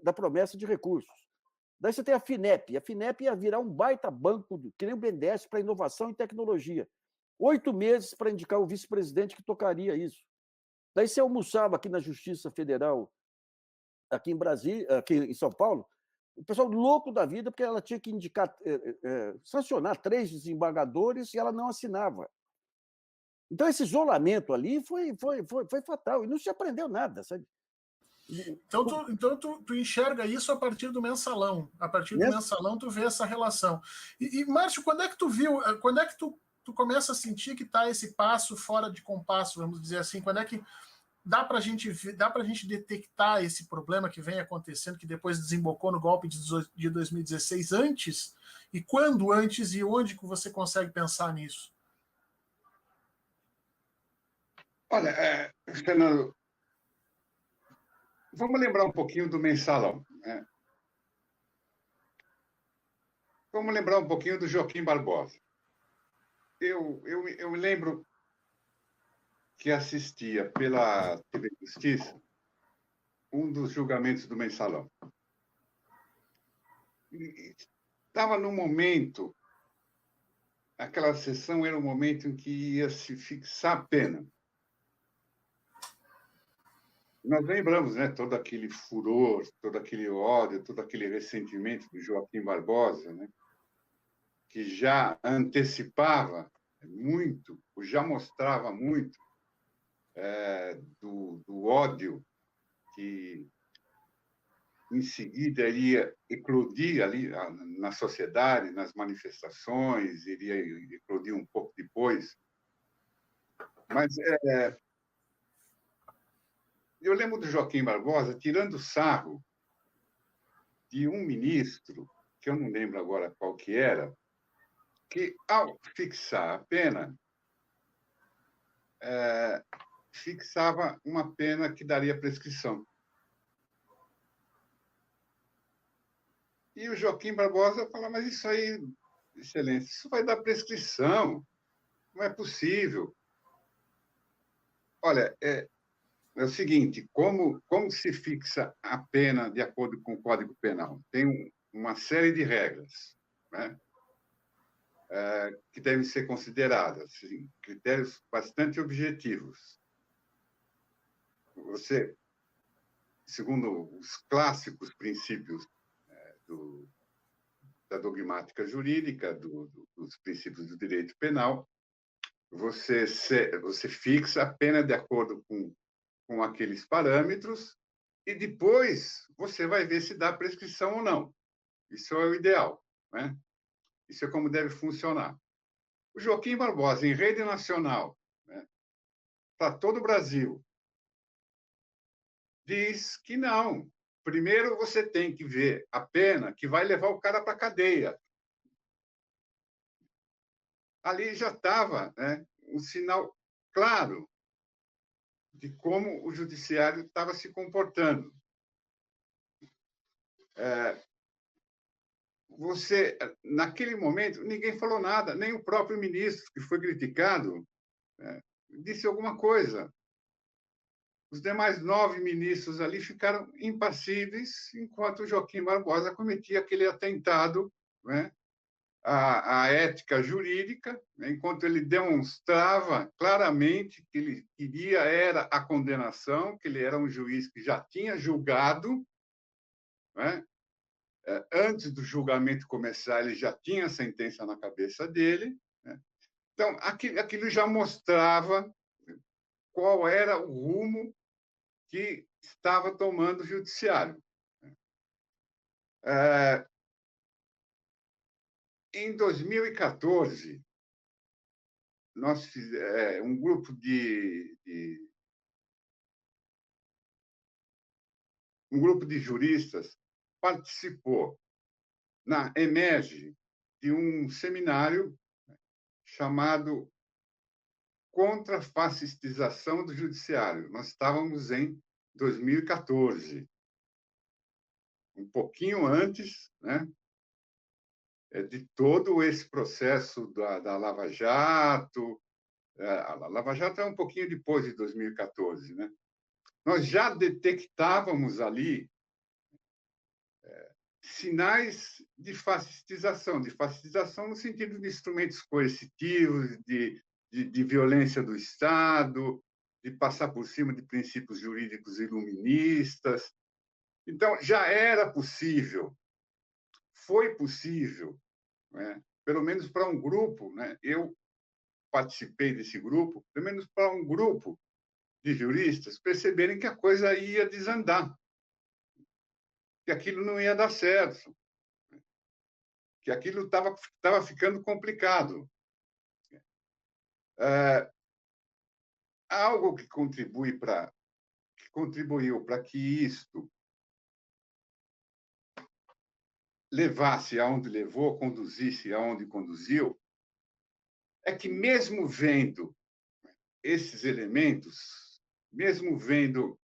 da promessa de recursos. Daí você tem a FINEP. A FINEP ia virar um baita banco, que nem o BNDES, para inovação e tecnologia. 8 meses para indicar o vice-presidente que tocaria isso. Daí você almoçava aqui na Justiça Federal, aqui em Brasília, aqui em São Paulo, o pessoal louco da vida, porque ela tinha que indicar, sancionar 3 desembargadores e ela não assinava. Então, esse isolamento ali foi fatal, e não se aprendeu nada, sabe? Então tu enxerga isso a partir do mensalão. A partir do mensalão, tu vê essa relação. E Márcio, quando é que tu viu, quando é que tu começa a sentir que está esse passo fora de compasso, vamos dizer assim? Quando é que dá para a gente detectar esse problema que vem acontecendo, que depois desembocou no golpe de 2016 antes? E quando antes e onde que você consegue pensar nisso? Olha, Fernando, vamos lembrar um pouquinho do mensalão, né? Vamos lembrar um pouquinho do Joaquim Barbosa. Eu me lembro que assistia pela TV Justiça um dos julgamentos do mensalão. Estava no momento, aquela sessão era o momento em que ia se fixar a pena. Nós lembramos, né, todo aquele furor, todo aquele ódio, todo aquele ressentimento do Joaquim Barbosa, né, que já antecipava muito, ou já mostrava muito do ódio que, em seguida, iria eclodir ali na sociedade, nas manifestações, iria eclodir um pouco depois. Mas eu lembro do Joaquim Barbosa tirando sarro de um ministro, que eu não lembro agora qual que era, que, ao fixar a pena, fixava uma pena que daria prescrição. E o Joaquim Barbosa fala, mas isso aí, excelência, isso vai dar prescrição, não é possível. Olha, é o seguinte, como se fixa a pena de acordo com o Código Penal? Tem uma série de regras, né, que devem ser consideradas, assim, critérios bastante objetivos. Você, segundo os clássicos princípios da dogmática jurídica, dos princípios do direito penal, você fixa a pena de acordo com aqueles parâmetros e depois você vai ver se dá prescrição ou não. Isso é o ideal, né? Isso é como deve funcionar. O Joaquim Barbosa, em rede nacional, né, para todo o Brasil, diz que não. Primeiro você tem que ver a pena que vai levar o cara para a cadeia. Ali já estava, né, um sinal claro de como o judiciário estava se comportando. Naquele momento, ninguém falou nada, nem o próprio ministro, que foi criticado, disse alguma coisa. Os demais 9 ministros ali ficaram impassíveis enquanto Joaquim Barbosa cometia aquele atentado, né, à ética jurídica, né, enquanto ele demonstrava claramente que ele queria era a condenação, que ele era um juiz que já tinha julgado, né, antes do julgamento começar, ele já tinha a sentença na cabeça dele, né? Então, aquilo já mostrava qual era o rumo que estava tomando o judiciário. Em 2014, um grupo de juristas participou na EMERGE de um seminário chamado Contra a Fascistização do Judiciário. Nós estávamos em 2014, um pouquinho antes, né, de todo esse processo da Lava Jato. A Lava Jato é um pouquinho depois de 2014, né? Nós já detectávamos ali sinais de fascistização no sentido de instrumentos coercitivos, de violência do Estado, de passar por cima de princípios jurídicos iluministas. Então, já era possível, foi possível, né, pelo menos para um grupo, né, eu participei desse grupo, pelo menos para um grupo de juristas perceberem que a coisa ia desandar, que aquilo não ia dar certo, que aquilo estava ficando complicado. Algo que contribuiu para que isto levasse aonde levou, conduzisse aonde conduziu, é que mesmo vendo esses elementos, mesmo vendo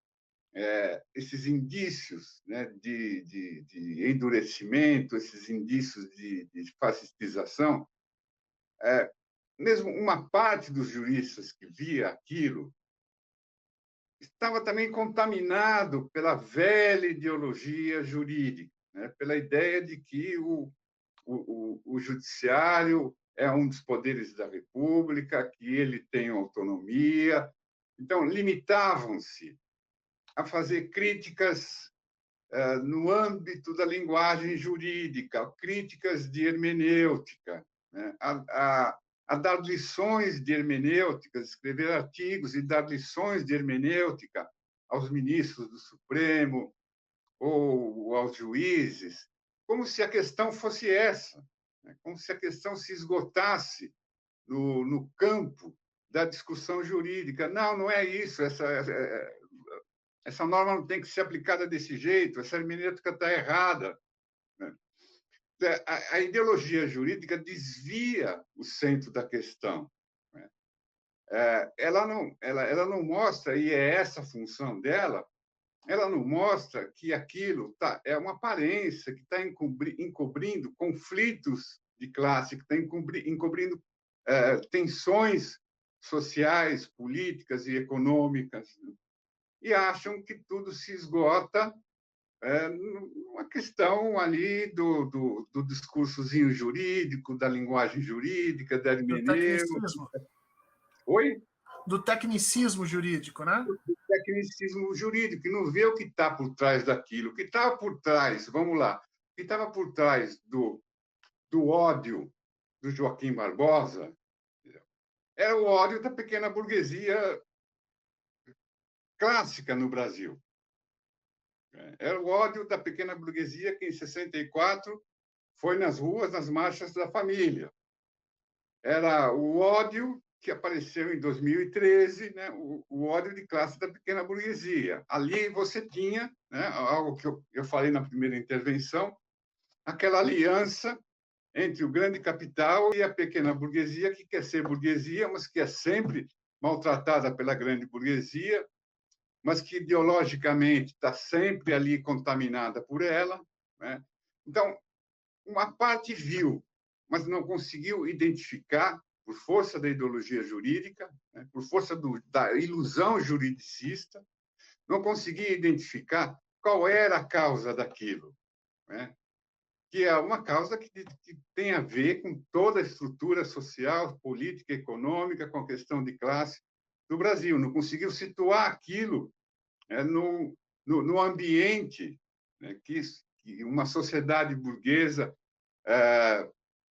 esses indícios, né, de endurecimento, esses indícios de fascistização, mesmo uma parte dos juristas que via aquilo estava também contaminado pela velha ideologia jurídica, né, pela ideia de que o judiciário é um dos poderes da República, que ele tem autonomia. Então, limitavam-se a fazer críticas no âmbito da linguagem jurídica, críticas de hermenêutica, né? A dar lições de hermenêutica, escrever artigos e dar lições de hermenêutica aos ministros do Supremo ou aos juízes, como se a questão fosse essa, né? Como se a questão se esgotasse no campo da discussão jurídica. Não, não é isso. Essa norma não tem que ser aplicada desse jeito, essa hermenêutica está errada, né? A ideologia jurídica desvia o centro da questão, né? Ela não mostra, e é essa a função dela, ela não mostra que aquilo é uma aparência, que está encobrindo conflitos de classe, que está encobrindo tensões sociais, políticas e econômicas, né? E acham que tudo se esgota numa questão ali do discursozinho jurídico, da linguagem jurídica, da hermenêutica. Oi? Do tecnicismo jurídico, né? Do tecnicismo jurídico, que não vê o que está por trás daquilo. O que estava por trás, vamos lá, o que estava por trás do ódio do Joaquim Barbosa era o ódio da pequena burguesia clássica no Brasil. Era o ódio da pequena burguesia que, em 64, foi nas ruas, nas marchas da família. Era o ódio que apareceu em 2013, né, o ódio de classe da pequena burguesia. Ali você tinha, né, algo que eu falei na primeira intervenção, aquela aliança entre o grande capital e a pequena burguesia, que quer ser burguesia, mas que é sempre maltratada pela grande burguesia, mas que ideologicamente está sempre ali contaminada por ela, né? Então, uma parte viu, mas não conseguiu identificar, por força da ideologia jurídica, né, por força da ilusão juridicista, não conseguia identificar qual era a causa daquilo, né? Que é uma causa que tem a ver com toda a estrutura social, política, econômica, com a questão de classe do Brasil. Não conseguiu situar aquilo, né, no ambiente, né, que uma sociedade burguesa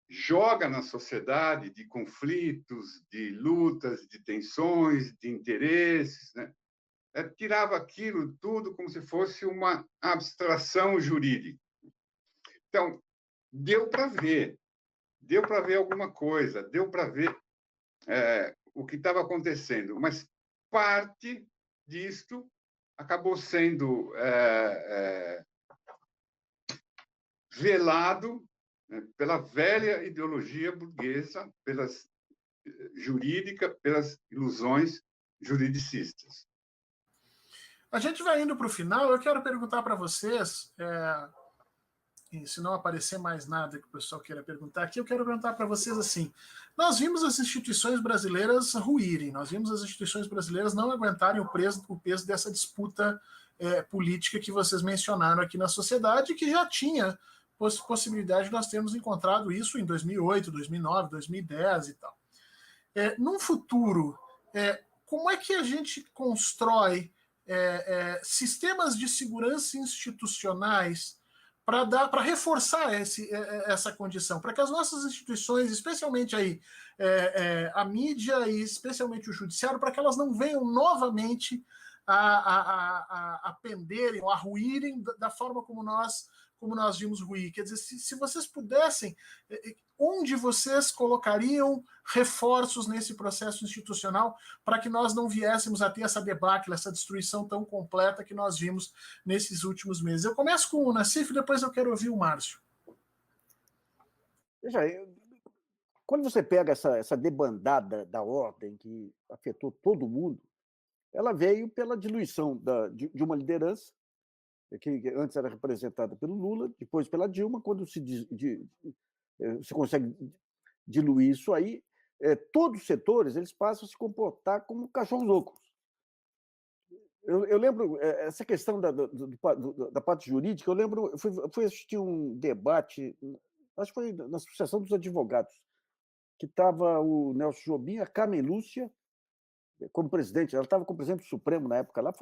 joga na sociedade, de conflitos, de lutas, de tensões, de interesses, né? Tirava aquilo tudo como se fosse uma abstração jurídica. Então, deu para ver alguma coisa, deu para ver o que estava acontecendo, mas parte disto acabou sendo velado, né, pela velha ideologia burguesa, jurídica, pelas ilusões juridicistas. A gente vai indo para o final. Eu quero perguntar para vocês, e se não aparecer mais nada que o pessoal queira perguntar aqui, eu quero perguntar para vocês assim: nós vimos as instituições brasileiras ruírem, nós vimos as instituições brasileiras não aguentarem o peso dessa disputa política que vocês mencionaram aqui na sociedade, que já tinha possibilidade de nós termos encontrado isso em 2008, 2009, 2010 e tal. Num futuro, como é que a gente constrói sistemas de segurança institucionais para reforçar essa condição, para que as nossas instituições, especialmente aí, a mídia e especialmente o judiciário, para que elas não venham novamente a penderem ou a ruírem da forma como nós vimos ruir. Quer dizer, se vocês pudessem, onde vocês colocariam reforços nesse processo institucional para que nós não viéssemos a ter essa debacle, essa destruição tão completa que nós vimos nesses últimos meses? Eu começo com o Nassif e depois eu quero ouvir o Márcio. Veja, quando você pega essa debandada da ordem que afetou todo mundo, ela veio pela diluição de uma liderança que antes era representada pelo Lula, depois pela Dilma. Quando se consegue diluir isso aí, todos os setores eles passam a se comportar como cachorros loucos. Eu lembro, essa questão da parte jurídica, eu lembro, eu fui assistir um debate, acho que foi na Associação dos Advogados, que estava o Nelson Jobim, a Carmen Lúcia, como presidente. Ela estava como presidente do Supremo na época, lá,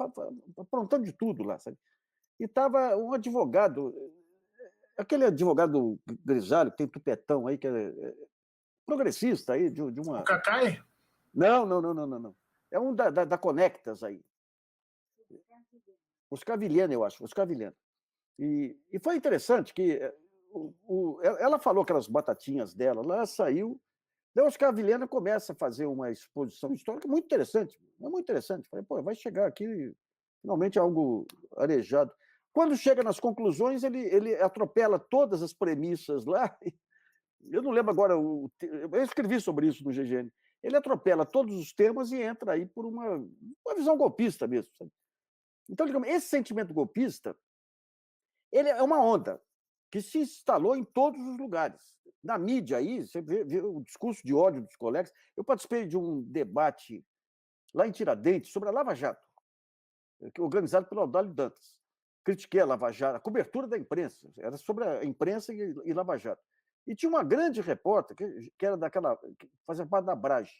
aprontando de tudo lá, sabe? E estava um advogado, aquele advogado grisalho, que tem tupetão aí, que é progressista aí, de uma... O Cacai? Não. É um da Conectas aí. Oscar Vilhena, eu acho, Oscar Vilhena. E foi interessante que ela falou aquelas batatinhas dela, lá saiu, daí Oscar Vilhena começa a fazer uma exposição histórica muito interessante, muito interessante. Falei, pô, vai chegar aqui finalmente algo arejado. Quando chega nas conclusões, ele atropela todas as premissas lá. Eu não lembro agora, eu escrevi sobre isso no GGN. Ele atropela todos os temas e entra aí por uma visão golpista mesmo, sabe? Então, digamos, esse sentimento golpista, ele é uma onda que se instalou em todos os lugares. Na mídia aí, você vê o discurso de ódio dos colegas. Eu participei de um debate lá em Tiradentes sobre a Lava Jato, organizado pelo Audálio Dantas. Critiquei a Lava Jato, a cobertura da imprensa, era sobre a imprensa e Lava Jato. E tinha uma grande repórter, que era que fazia parte da Brage,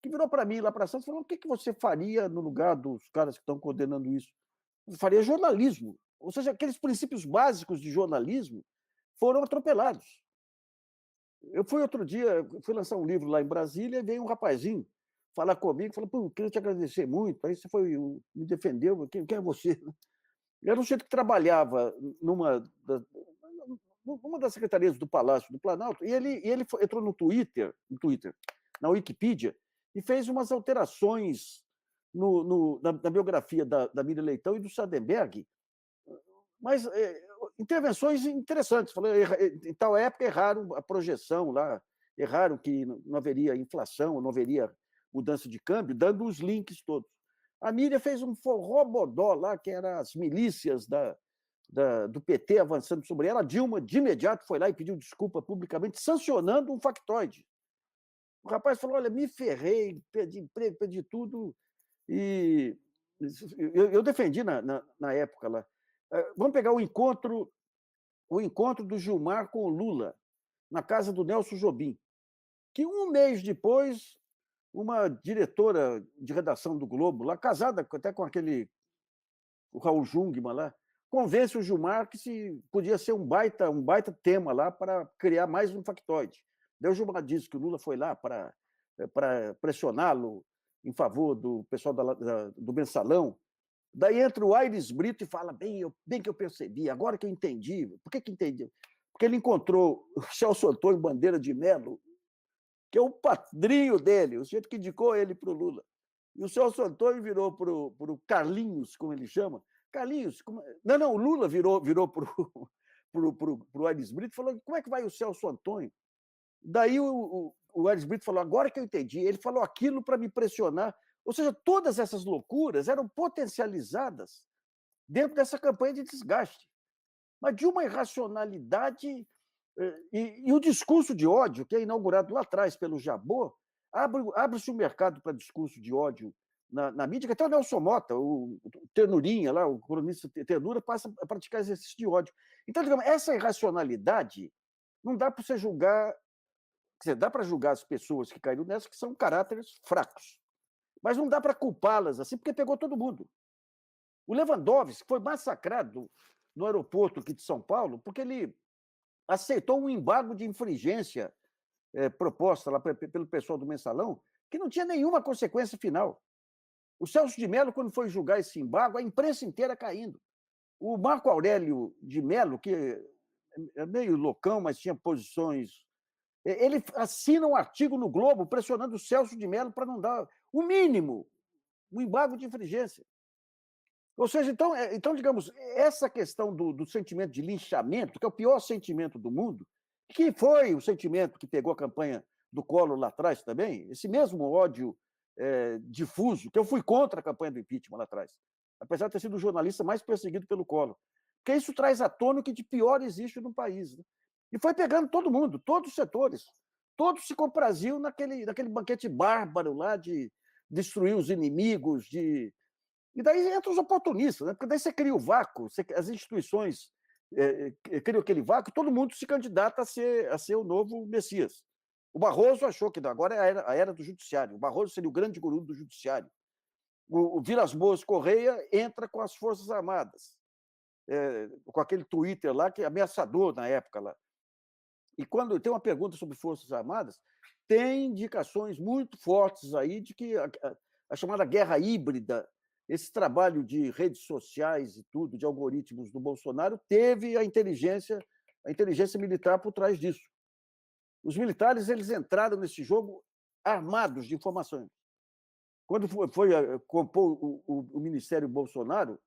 que virou para mim lá para Santos e falou: o que você faria no lugar dos caras que estão condenando isso? Eu faria jornalismo. Ou seja, aqueles princípios básicos de jornalismo foram atropelados. Eu fui outro dia, fui lançar um livro lá em Brasília, e veio um rapazinho falar comigo, falou: pô, eu queria te agradecer muito, aí você me defendeu, quem é você? Era um sujeito que trabalhava numa das secretarias do Palácio do Planalto, e ele entrou no Twitter, na Wikipedia, e fez umas alterações na biografia da Miriam Leitão e do Sardenberg, mas intervenções interessantes. Falou, em tal época erraram a projeção lá, erraram que não haveria inflação, não haveria mudança de câmbio, dando os links todos. A Miriam fez um forró-bodó lá, que eram as milícias do PT avançando sobre ela. A Dilma, de imediato, foi lá e pediu desculpa publicamente, sancionando um factoide. O rapaz falou: olha, me ferrei, perdi emprego, perdi tudo. E eu defendi na época lá. Vamos pegar o encontro do Gilmar com o Lula, na casa do Nelson Jobim, que um mês depois, uma diretora de redação do Globo, lá casada até com o Raul Jungmann lá, convence o Gilmar que podia ser um baita tema lá para criar mais um factoide. Daí o Gilmar disse que o Lula foi lá para pressioná-lo em favor do pessoal do Mensalão. Daí entra o Aires Brito e fala, bem que eu percebi, agora que eu entendi. Por que entendi? Porque ele encontrou o Celso Antônio Bandeira de Mello, que é o padrinho dele, o sujeito que indicou ele para o Lula. E o Celso Antônio virou para o Carlinhos, como ele chama. Carlinhos, não, o Lula virou para o Aires Brito e falou, como é que vai o Celso Antônio? Daí o Aires Brito falou, agora que eu entendi, ele falou aquilo para me pressionar. Ou seja, todas essas loucuras eram potencializadas dentro dessa campanha de desgaste, mas de uma irracionalidade. E o discurso de ódio, que é inaugurado lá atrás pelo Jabor, abre-se um mercado para discurso de ódio na mídia, que até o Nelson Mota, o Ternurinha, lá, o cronista Ternura, passa a praticar exercício de ódio. Então, digamos, essa irracionalidade não dá para você julgar. Quer dizer, dá para julgar as pessoas que caíram nessa, que são caráteres fracos. Mas não dá para culpá-las assim, porque pegou todo mundo. O Lewandowski foi massacrado no aeroporto aqui de São Paulo porque ele aceitou um embargo de infringência proposta lá pelo pessoal do Mensalão, que não tinha nenhuma consequência final. O Celso de Mello, quando foi julgar esse embargo, a imprensa inteira caindo. O Marco Aurélio de Mello, que é meio loucão, mas tinha posições... Ele assina um artigo no Globo pressionando o Celso de Mello para não dar o mínimo, um embargo de infringência. Ou seja, então digamos, essa questão do sentimento de linchamento, que é o pior sentimento do mundo, que foi o sentimento que pegou a campanha do Collor lá atrás também, esse mesmo ódio difuso, que eu fui contra a campanha do impeachment lá atrás, apesar de ter sido o jornalista mais perseguido pelo Collor. Porque isso traz à tona o que de pior existe no país. Né? E foi pegando todo mundo, todos os setores. Todos se compraziam naquele banquete bárbaro lá de destruir os inimigos, E daí entram os oportunistas, né? Porque daí você cria o vácuo, as instituições criam aquele vácuo, todo mundo se candidata a ser o novo Messias. O Barroso achou que agora é a era do judiciário, o Barroso seria o grande guru do judiciário. O Vilas Boas Correia entra com as Forças Armadas, com aquele Twitter lá, que é ameaçador na época lá. E quando tem uma pergunta sobre Forças Armadas, tem indicações muito fortes aí de que a chamada guerra híbrida, esse trabalho de redes sociais e tudo, de algoritmos do Bolsonaro, teve a inteligência militar por trás disso. Os militares eles entraram nesse jogo armados de informações. Quando foi compor o Ministério Bolsonaro,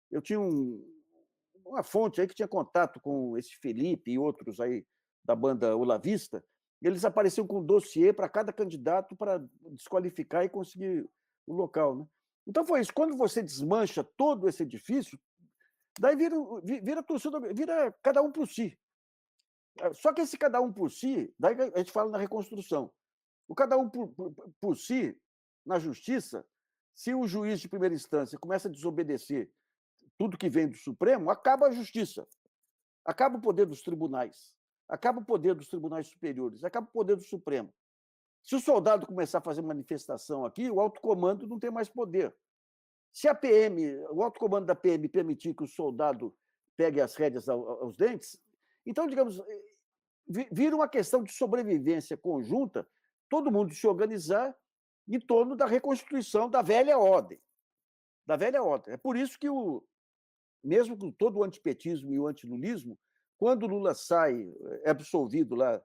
eu tinha uma fonte aí que tinha contato com esse Felipe e outros aí da banda Olavista, eles apareciam com um dossiê para cada candidato para desqualificar e conseguir o local. Né? Então foi isso. Quando você desmancha todo esse edifício, daí vira torcida, vira cada um por si. Só que esse cada um por si, daí a gente fala na reconstrução. O cada um por si, na justiça, se o juiz de primeira instância começa a desobedecer tudo que vem do Supremo, acaba a justiça, acaba o poder dos tribunais, acaba o poder dos tribunais superiores, acaba o poder do Supremo. Se o soldado começar a fazer manifestação aqui, o alto comando não tem mais poder. Se o alto comando da PM permitir que o soldado pegue as rédeas aos dentes, então, digamos, vira uma questão de sobrevivência conjunta, todo mundo se organizar em torno da reconstituição da velha ordem. Da velha ordem. É por isso que, mesmo com todo o antipetismo e o antilulismo, quando o Lula sai, é absolvido lá,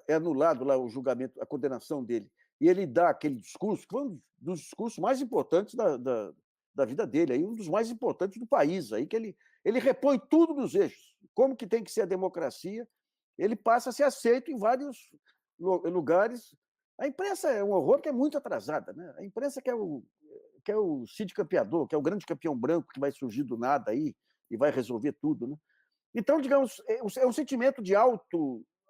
é anulado lá o julgamento, a condenação dele, e ele dá aquele discurso, que foi um dos discursos mais importantes da vida dele, aí, um dos mais importantes do país, aí, que ele repõe tudo nos eixos, como que tem que ser a democracia, ele passa a ser aceito em vários lugares. A imprensa é um horror que é muito atrasada. Né? A imprensa que é o Cid Campeador, que é o grande campeão branco que vai surgir do nada aí e vai resolver tudo. Né? Então, digamos, é um sentimento de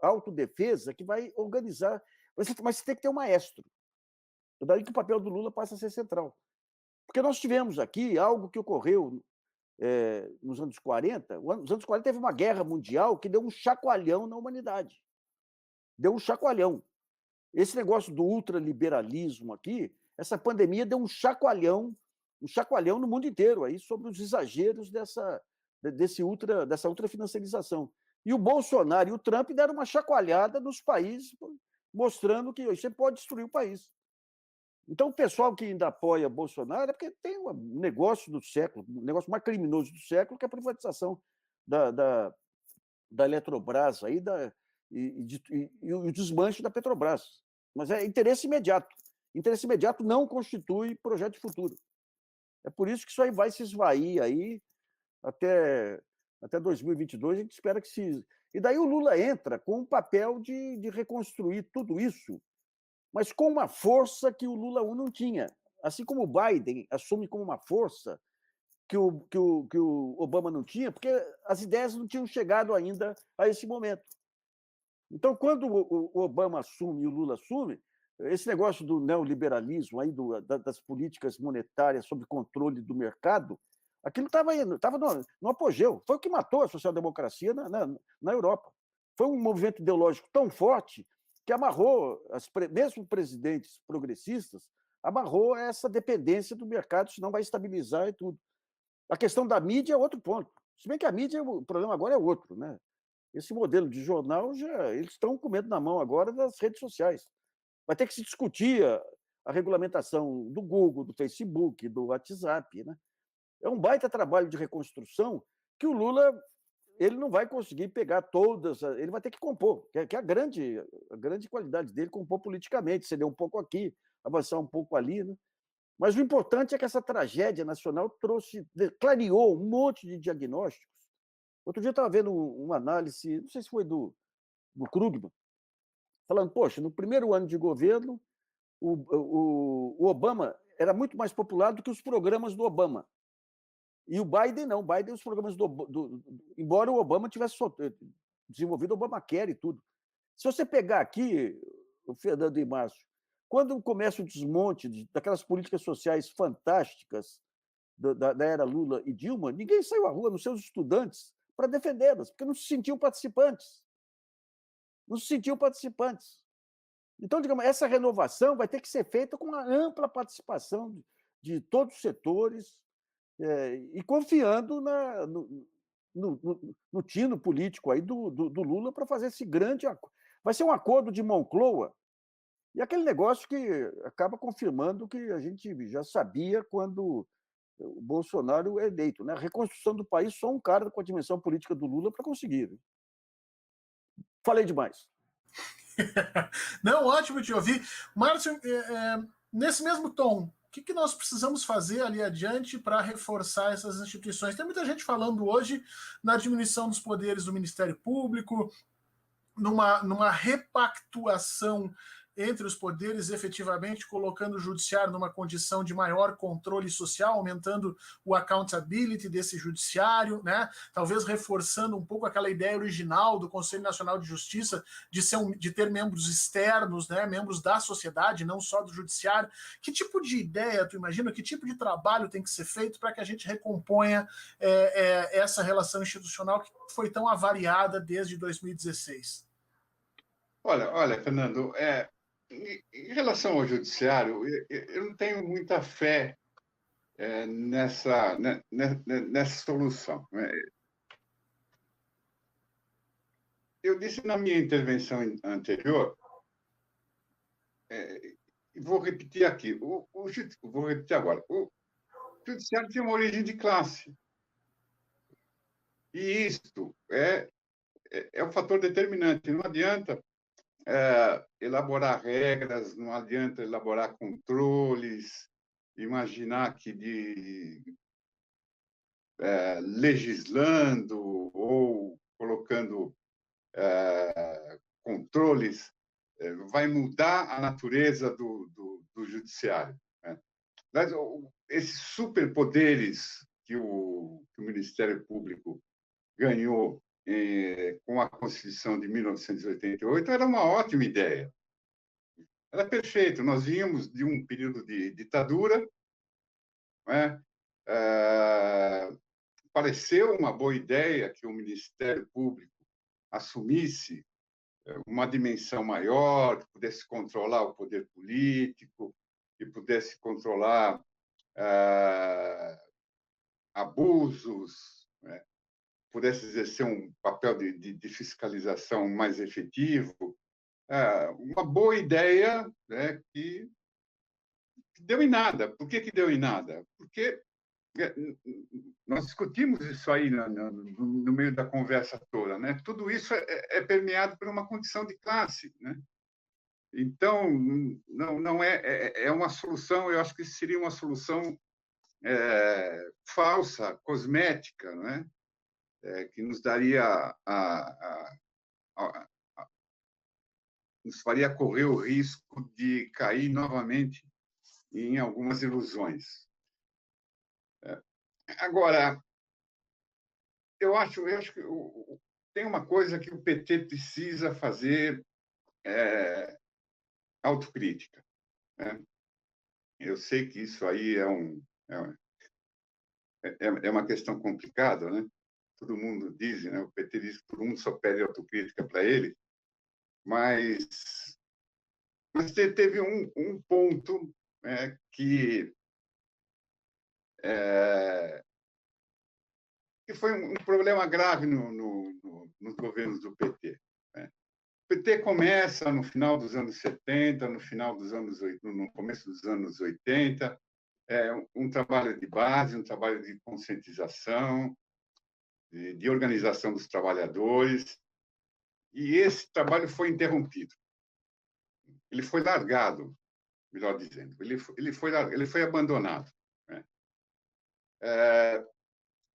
autodefesa que vai organizar. Mas você tem que ter um maestro. É daí que o papel do Lula passa a ser central. Porque nós tivemos aqui algo que ocorreu nos anos 40. Nos anos 40 teve uma guerra mundial que deu um chacoalhão na humanidade. Deu um chacoalhão. Esse negócio do ultraliberalismo aqui, essa pandemia deu um chacoalhão no mundo inteiro aí sobre os exageros dessa ultrafinanciarização. E o Bolsonaro e o Trump deram uma chacoalhada nos países, mostrando que isso pode destruir o país. Então, o pessoal que ainda apoia Bolsonaro é porque tem um negócio do século, um negócio mais criminoso do século, que é a privatização da Eletrobras aí, e o desmanche da Petrobras. Mas é interesse imediato. Interesse imediato não constitui projeto de futuro. É por isso que isso aí vai se esvair aí até 2022, a gente espera que se... E daí o Lula entra com um papel de reconstruir tudo isso, mas com uma força que o Lula não tinha. Assim como o Biden assume como uma força que o Obama não tinha, porque as ideias não tinham chegado ainda a esse momento. Então, quando o Obama assume e o Lula assume, esse negócio do neoliberalismo, aí, das políticas monetárias sob controle do mercado, aquilo estava no apogeu. Foi o que matou a social-democracia na Europa. Foi um movimento ideológico tão forte que amarrou, mesmo presidentes progressistas, amarrou essa dependência do mercado, senão vai estabilizar e tudo. A questão da mídia é outro ponto. Se bem que a mídia, o problema agora é outro, né? Esse modelo de jornal, eles estão com medo na mão agora das redes sociais. Vai ter que se discutir a regulamentação do Google, do Facebook, do WhatsApp, né? É um baita trabalho de reconstrução que o Lula ele não vai conseguir pegar todas, ele vai ter que compor, que é a grande qualidade dele, compor politicamente, ceder um pouco aqui, avançar um pouco ali, né? Mas o importante é que essa tragédia nacional clareou um monte de diagnósticos. Outro dia eu estava vendo uma análise, não sei se foi do Krugman, falando, poxa, no primeiro ano de governo, o Obama era muito mais popular do que os programas do Obama. E o Biden não. O Biden, os programas embora o Obama tivesse desenvolvido o Obamacare e tudo. Se você pegar aqui, o Fernando e Márcio, quando começa o desmonte daquelas políticas sociais fantásticas da era Lula e Dilma, ninguém saiu à rua, nos seus estudantes, para defendê-las, porque não se sentiam participantes. Não se sentiam participantes. Então, digamos, essa renovação vai ter que ser feita com uma ampla participação de todos os setores, e confiando no tino político aí do Lula para fazer esse grande acordo. Vai ser um acordo de Moncloa, e aquele negócio que acaba confirmando o que a gente já sabia quando o Bolsonaro é eleito, né? A reconstrução do país, só um cara com a dimensão política do Lula para conseguir. Falei demais. Não, ótimo te ouvir. Márcio, nesse mesmo tom, o que nós precisamos fazer ali adiante para reforçar essas instituições? Tem muita gente falando hoje na diminuição dos poderes do Ministério Público, numa repactuação entre os poderes, efetivamente colocando o judiciário numa condição de maior controle social, aumentando o accountability desse judiciário, né? Talvez reforçando um pouco aquela ideia original do Conselho Nacional de Justiça de ter membros externos, né? Membros da sociedade, não só do judiciário. Que tipo de ideia tu imagina, que tipo de trabalho tem que ser feito para que a gente recomponha essa relação institucional que foi tão avariada desde 2016? Olha, Fernando, em relação ao judiciário, eu não tenho muita fé nessa solução. Eu disse na minha intervenção anterior, e vou repetir aqui, vou repetir agora. O judiciário tem uma origem de classe. E isto é um fator determinante. Não adianta elaborar regras, não adianta elaborar controles, imaginar que legislando ou colocando controles vai mudar a natureza do judiciário, né? Mas esses superpoderes que o Ministério Público ganhou com a Constituição de 1988 era uma ótima ideia. era perfeito. Nós vínhamos de um período de ditadura, né? Pareceu uma boa ideia que o Ministério Público assumisse uma dimensão maior, que pudesse controlar o poder político, que pudesse controlar abusos, né? Pudesse exercer um papel de fiscalização mais efetivo. Uma boa ideia, né, que deu em nada. Por que deu em nada? Porque nós discutimos isso aí no meio da conversa toda, né? Tudo isso é permeado por uma condição de classe, né? Então, não é uma solução, eu acho que seria uma solução falsa, cosmética, né? Que nos daria nos faria correr o risco de cair novamente em algumas ilusões. Agora, eu acho que tem uma coisa que o PT precisa fazer, autocrítica, né? Eu sei que isso aí é uma questão complicada, né? Todo mundo diz, né? O PT diz que todo mundo só pede autocrítica para ele, mas teve um ponto que foi um problema grave nos governos do PT, né? O PT começa no final dos anos 70, no começo dos anos 80, um trabalho de base, um trabalho de conscientização, de organização dos trabalhadores, e esse trabalho foi interrompido. Ele foi largado, melhor dizendo, ele foi abandonado, né?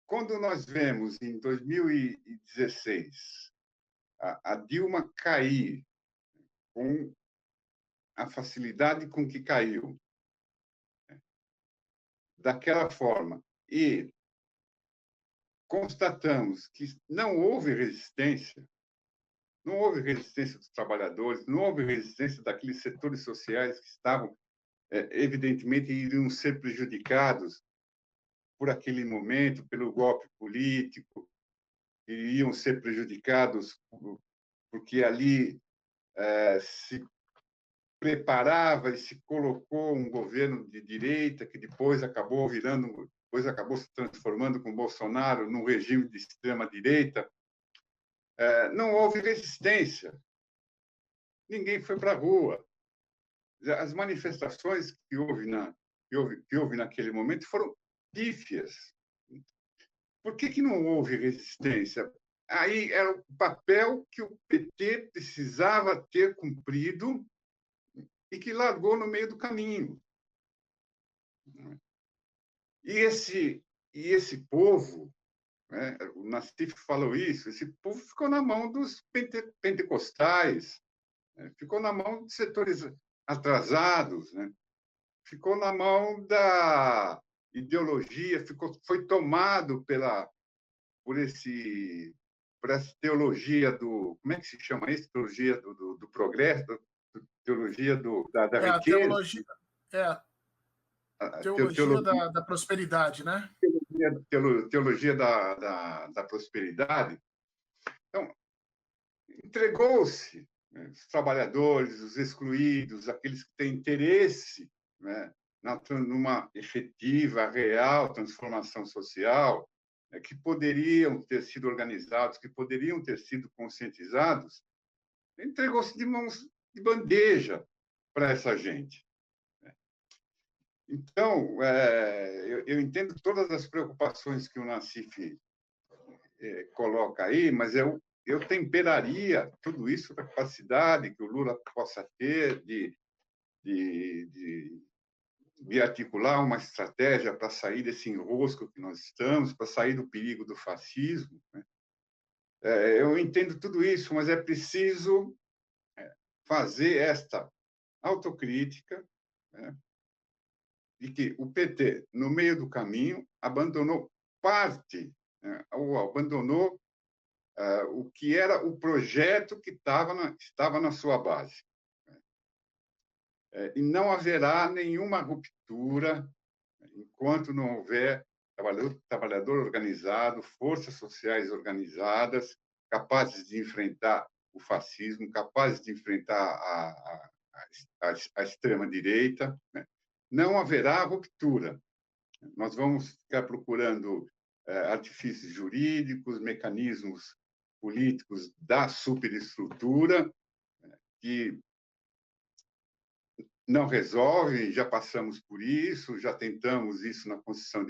Quando nós vemos, em 2016, a Dilma cair com a facilidade com que caiu, né, daquela forma, e constatamos que não houve resistência dos trabalhadores, não houve resistência daqueles setores sociais que estavam, evidentemente, iriam ser prejudicados por aquele momento, pelo golpe político, iriam ser prejudicados porque ali se preparava e se colocou um governo de direita que depois acabou se transformando com Bolsonaro num regime de extrema direita. Não houve resistência. Ninguém foi para a rua. As manifestações que houve naquele momento foram pífias. Por que não houve resistência? Aí era o papel que o PT precisava ter cumprido e que largou no meio do caminho. E esse povo, né, o Nassif falou isso, esse povo ficou na mão dos pentecostais, né, ficou na mão de setores atrasados, né, ficou na mão da ideologia, foi tomado por essa teologia como é que se chama isso? Teologia do progresso, teologia da A riqueza. Teologia da prosperidade, né? Teologia da prosperidade. Então, entregou-se, né, os trabalhadores, os excluídos, aqueles que têm interesse, né, numa efetiva, real transformação social, né, que poderiam ter sido organizados, que poderiam ter sido conscientizados, entregou-se de mãos de bandeja para essa gente. Então, eu entendo todas as preocupações que o Nassif coloca aí, mas eu temperaria tudo isso com a capacidade que o Lula possa ter de articular uma estratégia para sair desse enrosco que nós estamos, para sair do perigo do fascismo, né? Eu entendo tudo isso, mas é preciso fazer esta autocrítica, né, de que o PT, no meio do caminho, abandonou parte, né, ou abandonou o que era o projeto que estava na sua base. E não haverá nenhuma ruptura enquanto não houver trabalhador organizado, forças sociais organizadas, capazes de enfrentar o fascismo, capazes de enfrentar a extrema-direita, né? Não haverá ruptura. Nós vamos ficar procurando artifícios jurídicos, mecanismos políticos da superestrutura, que não resolvem, já passamos por isso, já tentamos isso na Constituição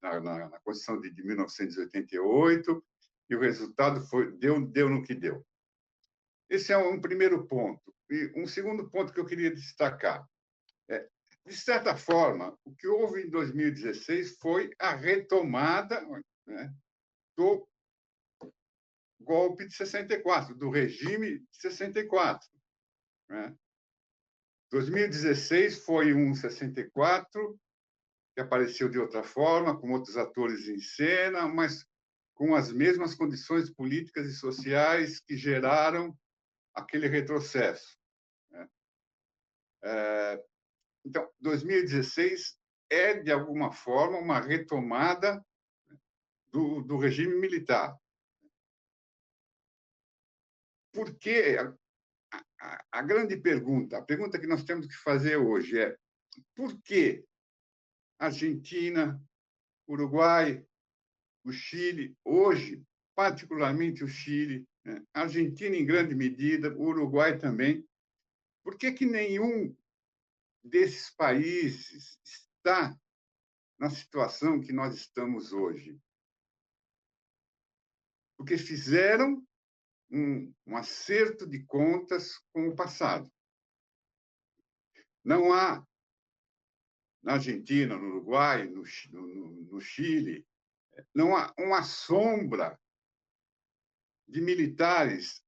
na Constituição de 1988, e o resultado deu no que deu. Esse é um primeiro ponto. E um segundo ponto que eu queria destacar. De certa forma, o que houve em 2016 foi a retomada, né, do golpe de 64, do regime de 64. Né? 2016 foi um 64 que apareceu de outra forma, com outros atores em cena, mas com as mesmas condições políticas e sociais que geraram aquele retrocesso. Né? Então, 2016 é, de alguma forma, uma retomada do regime militar. Por que a grande pergunta, a pergunta que nós temos que fazer hoje é: por que Argentina, Uruguai, o Chile, hoje, particularmente o Chile, né? A Argentina em grande medida, o Uruguai também, por que nenhum desses países está na situação que nós estamos hoje? Porque fizeram um acerto de contas com o passado. Não há, na Argentina, no Uruguai, no Chile, não há uma sombra de militares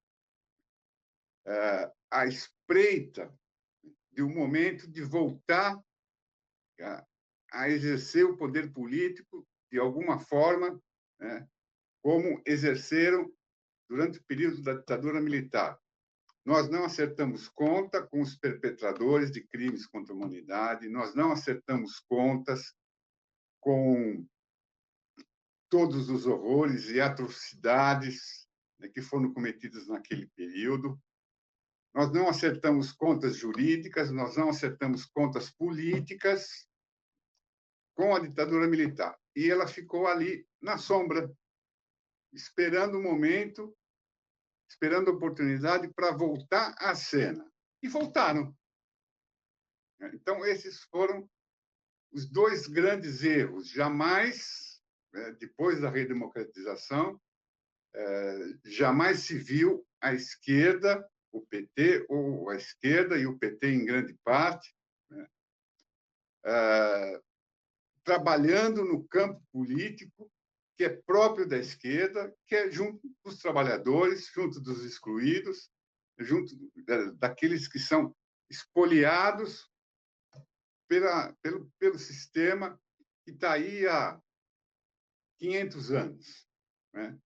à espreita de um momento de voltar a exercer o poder político de alguma forma, né, como exerceram durante o período da ditadura militar. Nós não acertamos conta com os perpetradores de crimes contra a humanidade, nós não acertamos contas com todos os horrores e atrocidades, né, que foram cometidos naquele período. Nós não acertamos contas jurídicas, nós não acertamos contas políticas com a ditadura militar. E ela ficou ali na sombra, esperando o momento, esperando a oportunidade para voltar à cena. E voltaram. Então, esses foram os dois grandes erros. Jamais, depois da redemocratização, jamais se viu a esquerda, o PT, ou a esquerda e o PT em grande parte, né, trabalhando no campo político que é próprio da esquerda, que é junto dos trabalhadores, junto dos excluídos, junto daqueles que são expoliados pelo sistema que está aí há 500 anos. Né?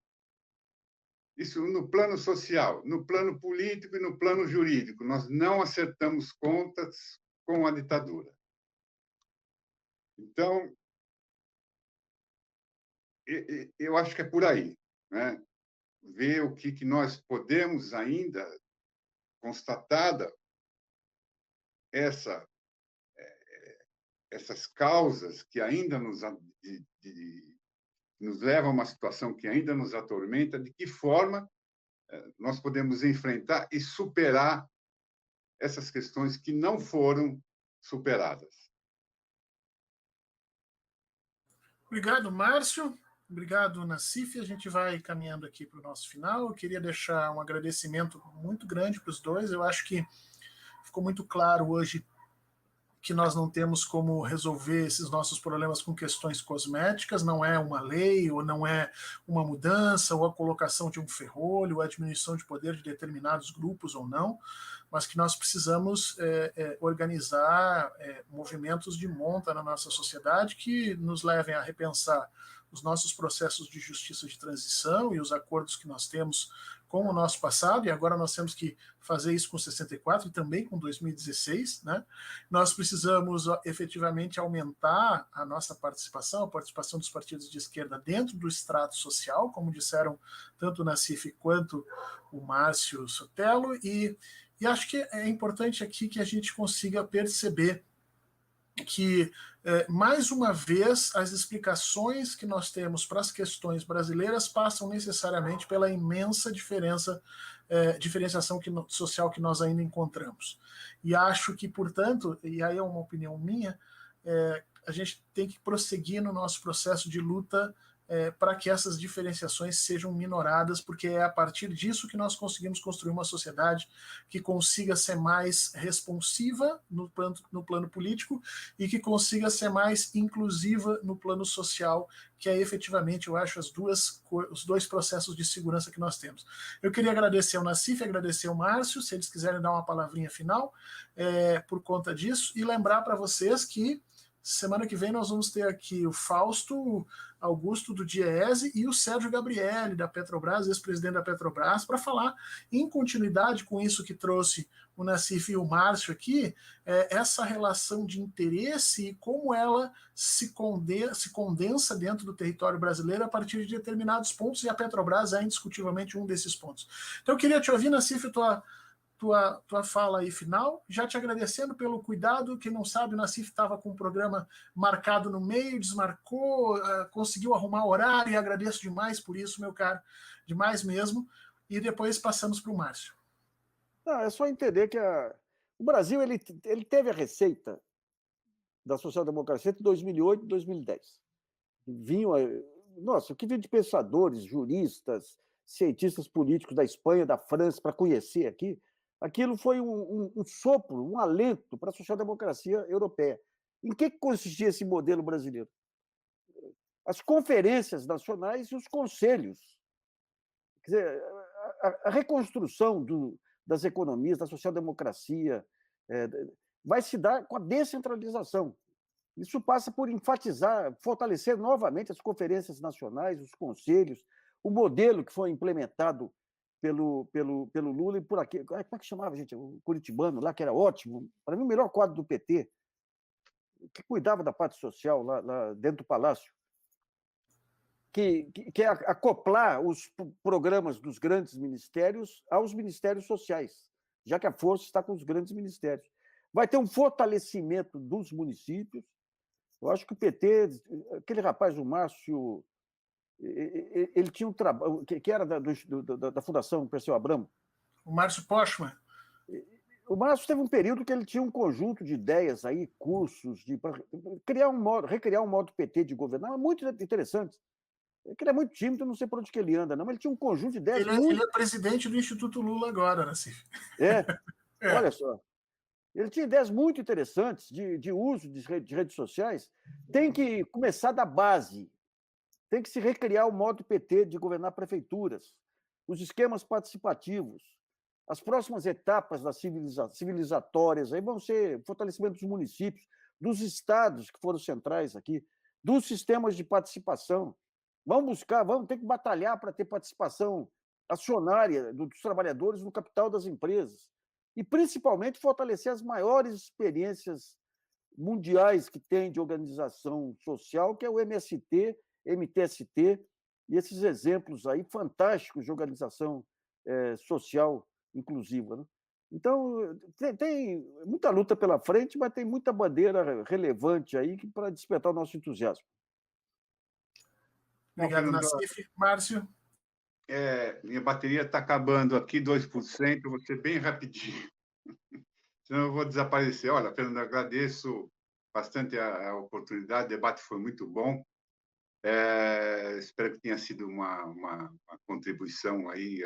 Isso no plano social, no plano político e no plano jurídico. Nós não acertamos contas com a ditadura. Então, eu acho que é por aí, né? Ver o que nós podemos ainda, constatada essas causas que ainda nos levam a uma situação que ainda nos atormenta, de que forma nós podemos enfrentar e superar essas questões que não foram superadas. Obrigado, Márcio. Obrigado, Nassif. A gente vai caminhando aqui para o nosso final. Eu queria deixar um agradecimento muito grande para os dois. Eu acho que ficou muito claro hoje que nós não temos como resolver esses nossos problemas com questões cosméticas, não é uma lei, ou não é uma mudança, ou a colocação de um ferrolho, ou a diminuição de poder de determinados grupos ou não, mas que nós precisamos organizar movimentos de monta na nossa sociedade que nos levem a repensar os nossos processos de justiça de transição e os acordos que nós temos com o nosso passado, e agora nós temos que fazer isso com 64 e também com 2016, né? Nós precisamos efetivamente aumentar a nossa participação, a participação dos partidos de esquerda dentro do extrato social, como disseram tanto o Nassif quanto o Márcio Sotelo, e acho que é importante aqui que a gente consiga perceber que, mais uma vez, as explicações que nós temos para as questões brasileiras passam necessariamente pela imensa diferenciação social que nós ainda encontramos. E acho que, portanto, e aí é uma opinião minha, a gente tem que prosseguir no nosso processo de luta para que essas diferenciações sejam minoradas, porque é a partir disso que nós conseguimos construir uma sociedade que consiga ser mais responsiva no plano político e que consiga ser mais inclusiva no plano social, que é efetivamente, eu acho, os dois processos de segurança que nós temos. Eu queria agradecer ao Nassif, agradecer ao Márcio, se eles quiserem dar uma palavrinha final por conta disso, e lembrar para vocês que semana que vem nós vamos ter aqui o Fausto Augusto do Diese e o Sérgio Gabrielli da Petrobras, ex-presidente da Petrobras, para falar em continuidade com isso que trouxe o Nassif e o Márcio aqui, essa relação de interesse e como ela se condensa dentro do território brasileiro a partir de determinados pontos, e a Petrobras é indiscutivelmente um desses pontos. Então eu queria te ouvir, Nassif, tua fala aí final, já te agradecendo pelo cuidado. Quem não sabe, o Nassif estava com um programa marcado no meio, desmarcou, conseguiu arrumar horário, e agradeço demais por isso, meu caro, demais mesmo, e depois passamos para o Márcio. Não, é só entender que o Brasil ele teve a receita da social-democracia entre 2008 e 2010. Nossa, o que vinha de pensadores, juristas, cientistas políticos da Espanha, da França, para conhecer aqui, aquilo foi um sopro, um alento para a social-democracia europeia. Em que consistia esse modelo brasileiro? As conferências nacionais e os conselhos. Quer dizer, a reconstrução das economias, da social-democracia, vai se dar com a descentralização. Isso passa por enfatizar, fortalecer novamente as conferências nacionais, os conselhos, o modelo que foi implementado pelo Lula e por aqui. Como é que chamava, gente? O curitibano lá, que era ótimo. Para mim, o melhor quadro do PT, que cuidava da parte social lá dentro do Palácio, que é acoplar os programas dos grandes ministérios aos ministérios sociais, já que a força está com os grandes ministérios. Vai ter um fortalecimento dos municípios. Eu acho que o PT, aquele rapaz, o Márcio, ele tinha um trabalho, que era da Fundação Perseu Abramo. O Márcio Postman. O Márcio teve um período que ele tinha um conjunto de ideias aí, cursos, para recriar um modo PT de governar, muito interessante. Ele é muito tímido, não sei por onde que ele anda, não, mas ele tinha um conjunto de ideias. Ele é presidente do Instituto Lula agora, Nassif. Olha só. Ele tinha ideias muito interessantes de uso de redes sociais. Tem que começar da base. Tem que se recriar o modo PT de governar prefeituras, os esquemas participativos. As próximas etapas das civilizatórias aí vão ser fortalecimento dos municípios, dos estados que foram centrais aqui, dos sistemas de participação. Vamos ter que batalhar para ter participação acionária dos trabalhadores no capital das empresas. E, principalmente, fortalecer as maiores experiências mundiais que tem de organização social, que é o MST, MTST, e esses exemplos aí fantásticos de organização social inclusiva, né? Então, tem muita luta pela frente, mas tem muita bandeira relevante aí para despertar o nosso entusiasmo. Obrigado, Nassif. Márcio? Minha bateria está acabando aqui, 2%, vou ser bem rapidinho, senão eu vou desaparecer. Olha, Fernando, agradeço bastante a oportunidade, o debate foi muito bom. Espero que tenha sido uma contribuição aí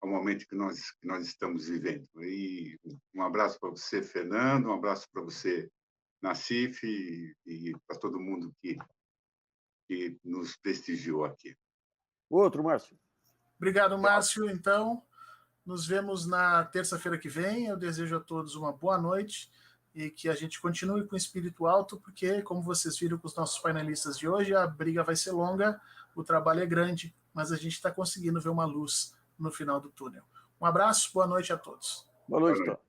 ao momento que nós estamos vivendo. E um abraço para você, Fernando, um abraço para você, Nassif, e para todo mundo que nos prestigiou aqui. Outro, Márcio. Obrigado, Márcio. Então, nos vemos na terça-feira que vem. Eu desejo a todos uma boa noite e que a gente continue com o espírito alto, porque, como vocês viram com os nossos painelistas de hoje, a briga vai ser longa, o trabalho é grande, mas a gente está conseguindo ver uma luz no final do túnel. Um abraço, boa noite a todos. Boa noite, Tom.